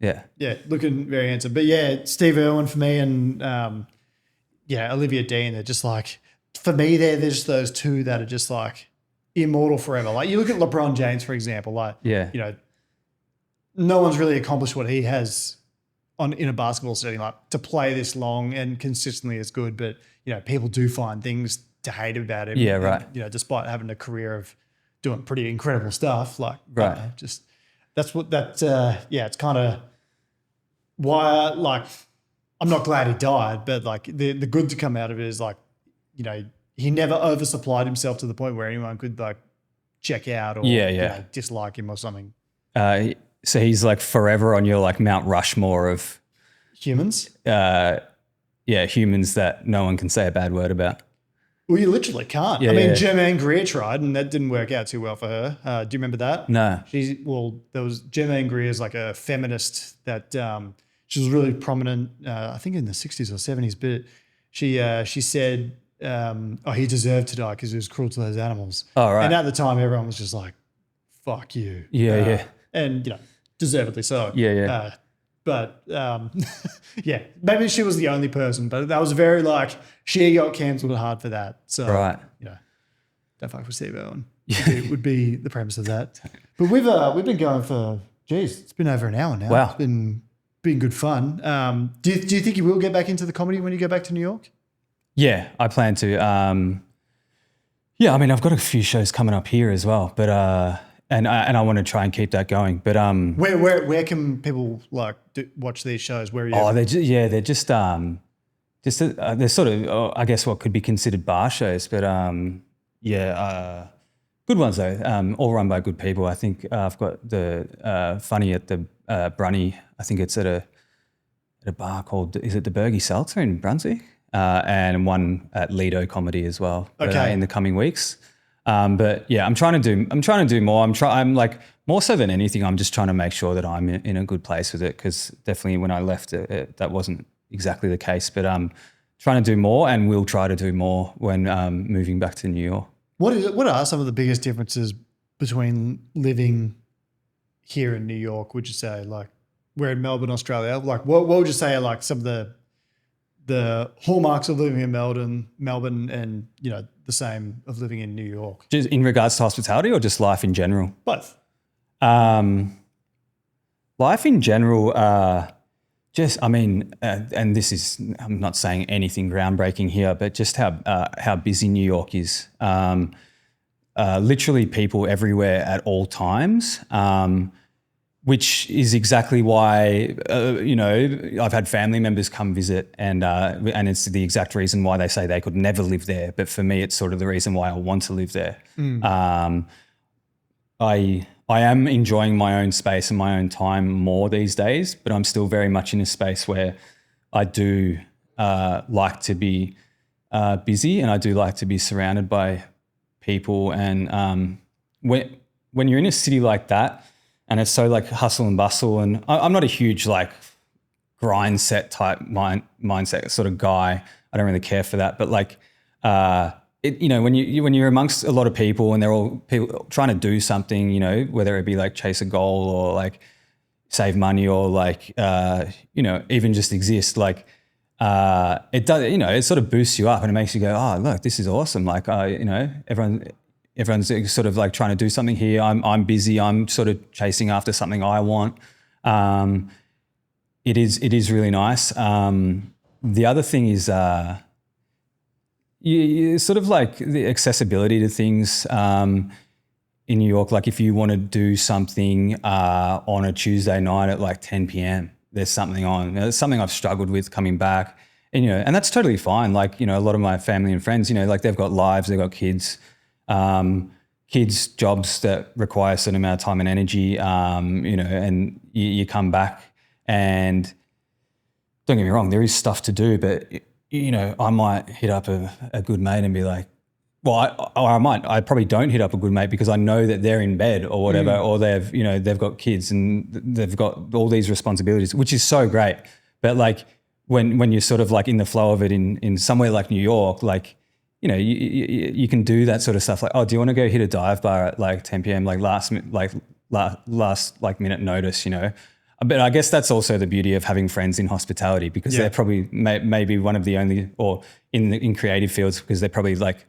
Yeah. Yeah. Looking very handsome. But yeah, Steve Irwin for me and, Olivia Dean, they're just like, for me, they're just those two that are just like immortal forever. Like you look at LeBron James, for example, like, no one's really accomplished what he has in a basketball setting, like to play this long and consistently as good. But, people do find things to hate about him. Yeah, right. And, despite having a career of doing pretty incredible stuff, like, Right. Just that's what it's kind of why, like, I'm not glad he died, but like the good to come out of it is like, he never oversupplied himself to the point where anyone could like check out or dislike him or something. So he's like forever on your like Mount Rushmore of humans. Humans that no one can say a bad word about. Well, you literally can't. Germaine Greer tried, and that didn't work out too well for her. Do you remember that? No. There was Germaine Greer is like a feminist that she was really prominent. I think in the 60s or 70s, but she said, he deserved to die because he was cruel to those animals. Oh, right. And at the time, everyone was just like, "Fuck you." Yeah. And deservedly so. Yeah. But maybe she was the only person, but that was very like she got cancelled hard for that. So right. Don't fuck with Steve Irwin. Would be the premise of that. But we've been going for it's been over an hour now. Wow. It's been good fun. Do you think you will get back into the comedy when you go back to New York? Yeah, I plan to. I've got a few shows coming up here as well, but and I want to try and keep that going. But where can people watch these shows? Where are you? Oh, they're just they're sort of I guess what could be considered bar shows, but good ones though. All run by good people. I think I've got the Funny at the Brunny. I think it's at a bar called, is it the Bergie Seltzer in Brunswick? And one at Lido Comedy as well. In the coming weeks. But yeah, I'm trying to do more. I'm like more so than anything, I'm just trying to make sure that I'm in a good place with it, because definitely when I left that wasn't exactly the case. But I'm trying to do more, and will try to do more when moving back to New York. What are some of the biggest differences between living here in New York? Would you say, like, we're in Melbourne, Australia? Like, what would you say are like some of the hallmarks of living in Melbourne, and the same of living in New York? Just in regards to hospitality, or just life in general? Both. Life in general, and this is, I'm not saying anything groundbreaking here, but just how busy New York is. Literally people everywhere at all times. Which is exactly why, I've had family members come visit, and it's the exact reason why they say they could never live there. But for me, it's sort of the reason why I want to live there. I am enjoying my own space and my own time more these days, but I'm still very much in a space where I do like to be busy, and I do like to be surrounded by people. And when you're in a city like that, and it's so like hustle and bustle, and I'm not a huge like grind set type mindset sort of guy. I don't really care for that. But like, when you're amongst a lot of people, and they're all people trying to do something, whether it be like chase a goal or like save money or like, even just exist, like, it does, it sort of boosts you up, and it makes you go, oh, look, this is awesome. Like, everyone's sort of like trying to do something here. I'm busy. I'm sort of chasing after something I want. It is really nice. The other thing is you sort of like the accessibility to things in New York. Like if you want to do something on a Tuesday night at like 10 p.m, there's something on. It's something I've struggled with coming back. And, and that's totally fine. Like, a lot of my family and friends, like they've got lives, they've got kids. Kids' jobs that require a certain amount of time and energy, and you come back, and don't get me wrong, there is stuff to do, but, I might hit up a good mate and be like, I probably don't hit up a good mate because I know that they're in bed or whatever, or they've got kids and they've got all these responsibilities, which is so great. But like when you're sort of like in the flow of it in somewhere like New York, like, you can do that sort of stuff. Like, oh, do you want to go hit a dive bar at like 10 p.m. like last minute notice, But I guess that's also the beauty of having friends in hospitality, because they're probably maybe one of the only, or in creative fields, because they're probably like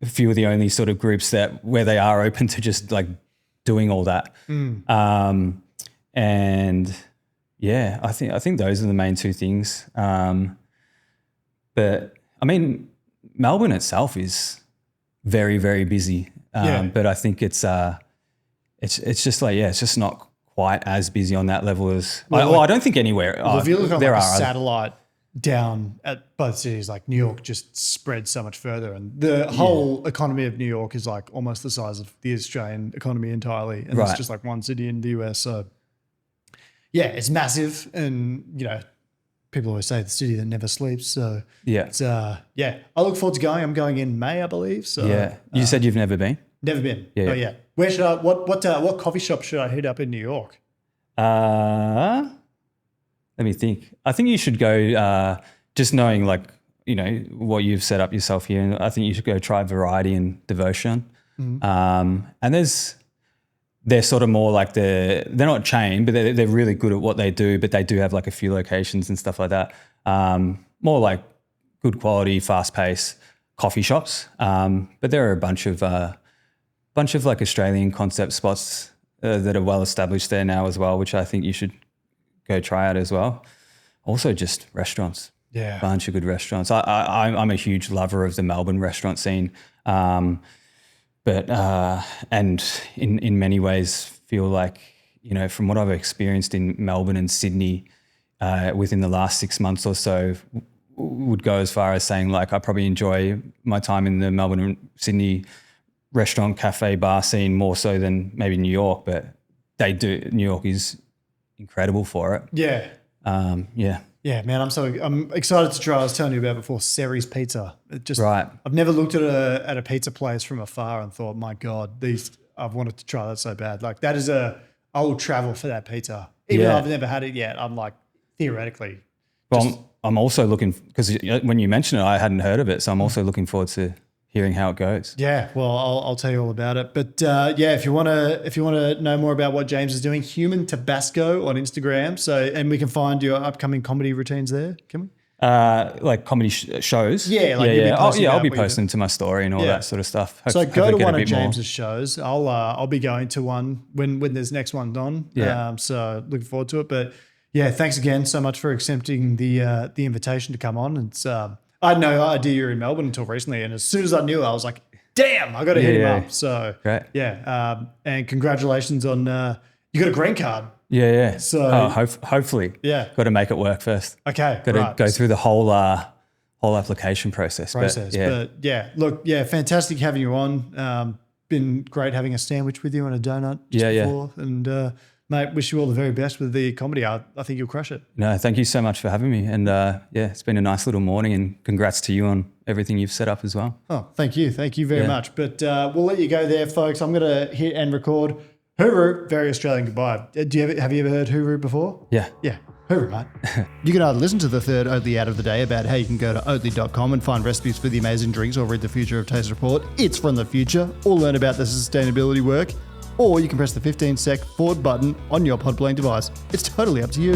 a few of the only sort of groups where they are open to just like doing all that. And yeah, I think those are the main two things. But I mean, Melbourne itself is very, very busy. But I think it's just like, it's just not quite as busy on that level as, I don't think anywhere. Well, if you look on there like a are satellite down at both cities, like New York just spreads so much further. And the whole economy of New York is like almost the size of the Australian economy entirely. And it's just like one city in the US. So yeah, it's massive. And, you know, people always say the city that never sleeps. So it's, I look forward to going. I'm going in May, I believe. So you said you've never been? Never been. Yeah. Oh yeah. Where should I, what coffee shop should I hit up in New York? Let me think. I think you should go, just knowing like, you know, what you've set up yourself here. And I think you should go try Variety and Devotion. And they're sort of more like they're not chain, but they're really good at what they do, but they do have like a few locations and stuff like that. More like good quality, fast paced coffee shops. But there are a bunch of like Australian concept spots that are well established there now as well, which I think you should go try out as well. Also just restaurants. Yeah. Bunch of good restaurants. I'm a huge lover of the Melbourne restaurant scene. But and in many ways feel like, you know, from what I've experienced in Melbourne and Sydney within the last 6 months or so, would go as far as saying like I probably enjoy my time in the Melbourne and Sydney restaurant, cafe, bar scene more so than maybe New York, but New York is incredible for it. Yeah. Yeah, man, I'm excited to try. I was telling you about before, Seri's Pizza. I've never looked at a pizza place from afar and thought, my God, I've wanted to try that so bad. Like that is I will travel for that pizza. Even though I've never had it yet, I'm like, theoretically. Well, I'm also looking, because when you mentioned it, I hadn't heard of it. So I'm also looking forward to hearing how it goes. Yeah, well, I'll tell you all about it. But if you want to know more about what James is doing, Human Tobasco on Instagram. So, and we can find your upcoming comedy routines there. Can we? Like comedy shows. Yeah, I'll be posting to my story and all that sort of stuff. So go to one of James's shows. I'll be going to one when there's next one on. Yeah. So looking forward to it. But yeah, thanks again so much for accepting the invitation to come on. It's I had no idea you were in Melbourne until recently, and as soon as I knew, I was like, "Damn, I got to hit him up." So great. Yeah, and congratulations on you got a green card. Yeah. So hopefully, got to make it work first. Okay, got to go through the whole application process. But fantastic having you on. Been great having a sandwich with you and a donut before, and mate, wish you all the very best with the comedy. I think you'll crush it. No, thank you so much for having me. And it's been a nice little morning, and congrats to you on everything you've set up as well. Oh, thank you. Thank you very much. But we'll let you go there, folks. I'm going to hit and record. Hooroo, very Australian goodbye. Have you ever heard hooroo before? Yeah. Yeah. Hooroo, mate. You can either listen to the third Oatly ad of the day about how you can go to oatly.com and find recipes for the amazing drinks, or read the Future of Taste report. It's from the future. Or learn about the sustainability work. Or you can press the 15-sec forward button on your pod playing device. It's totally up to you.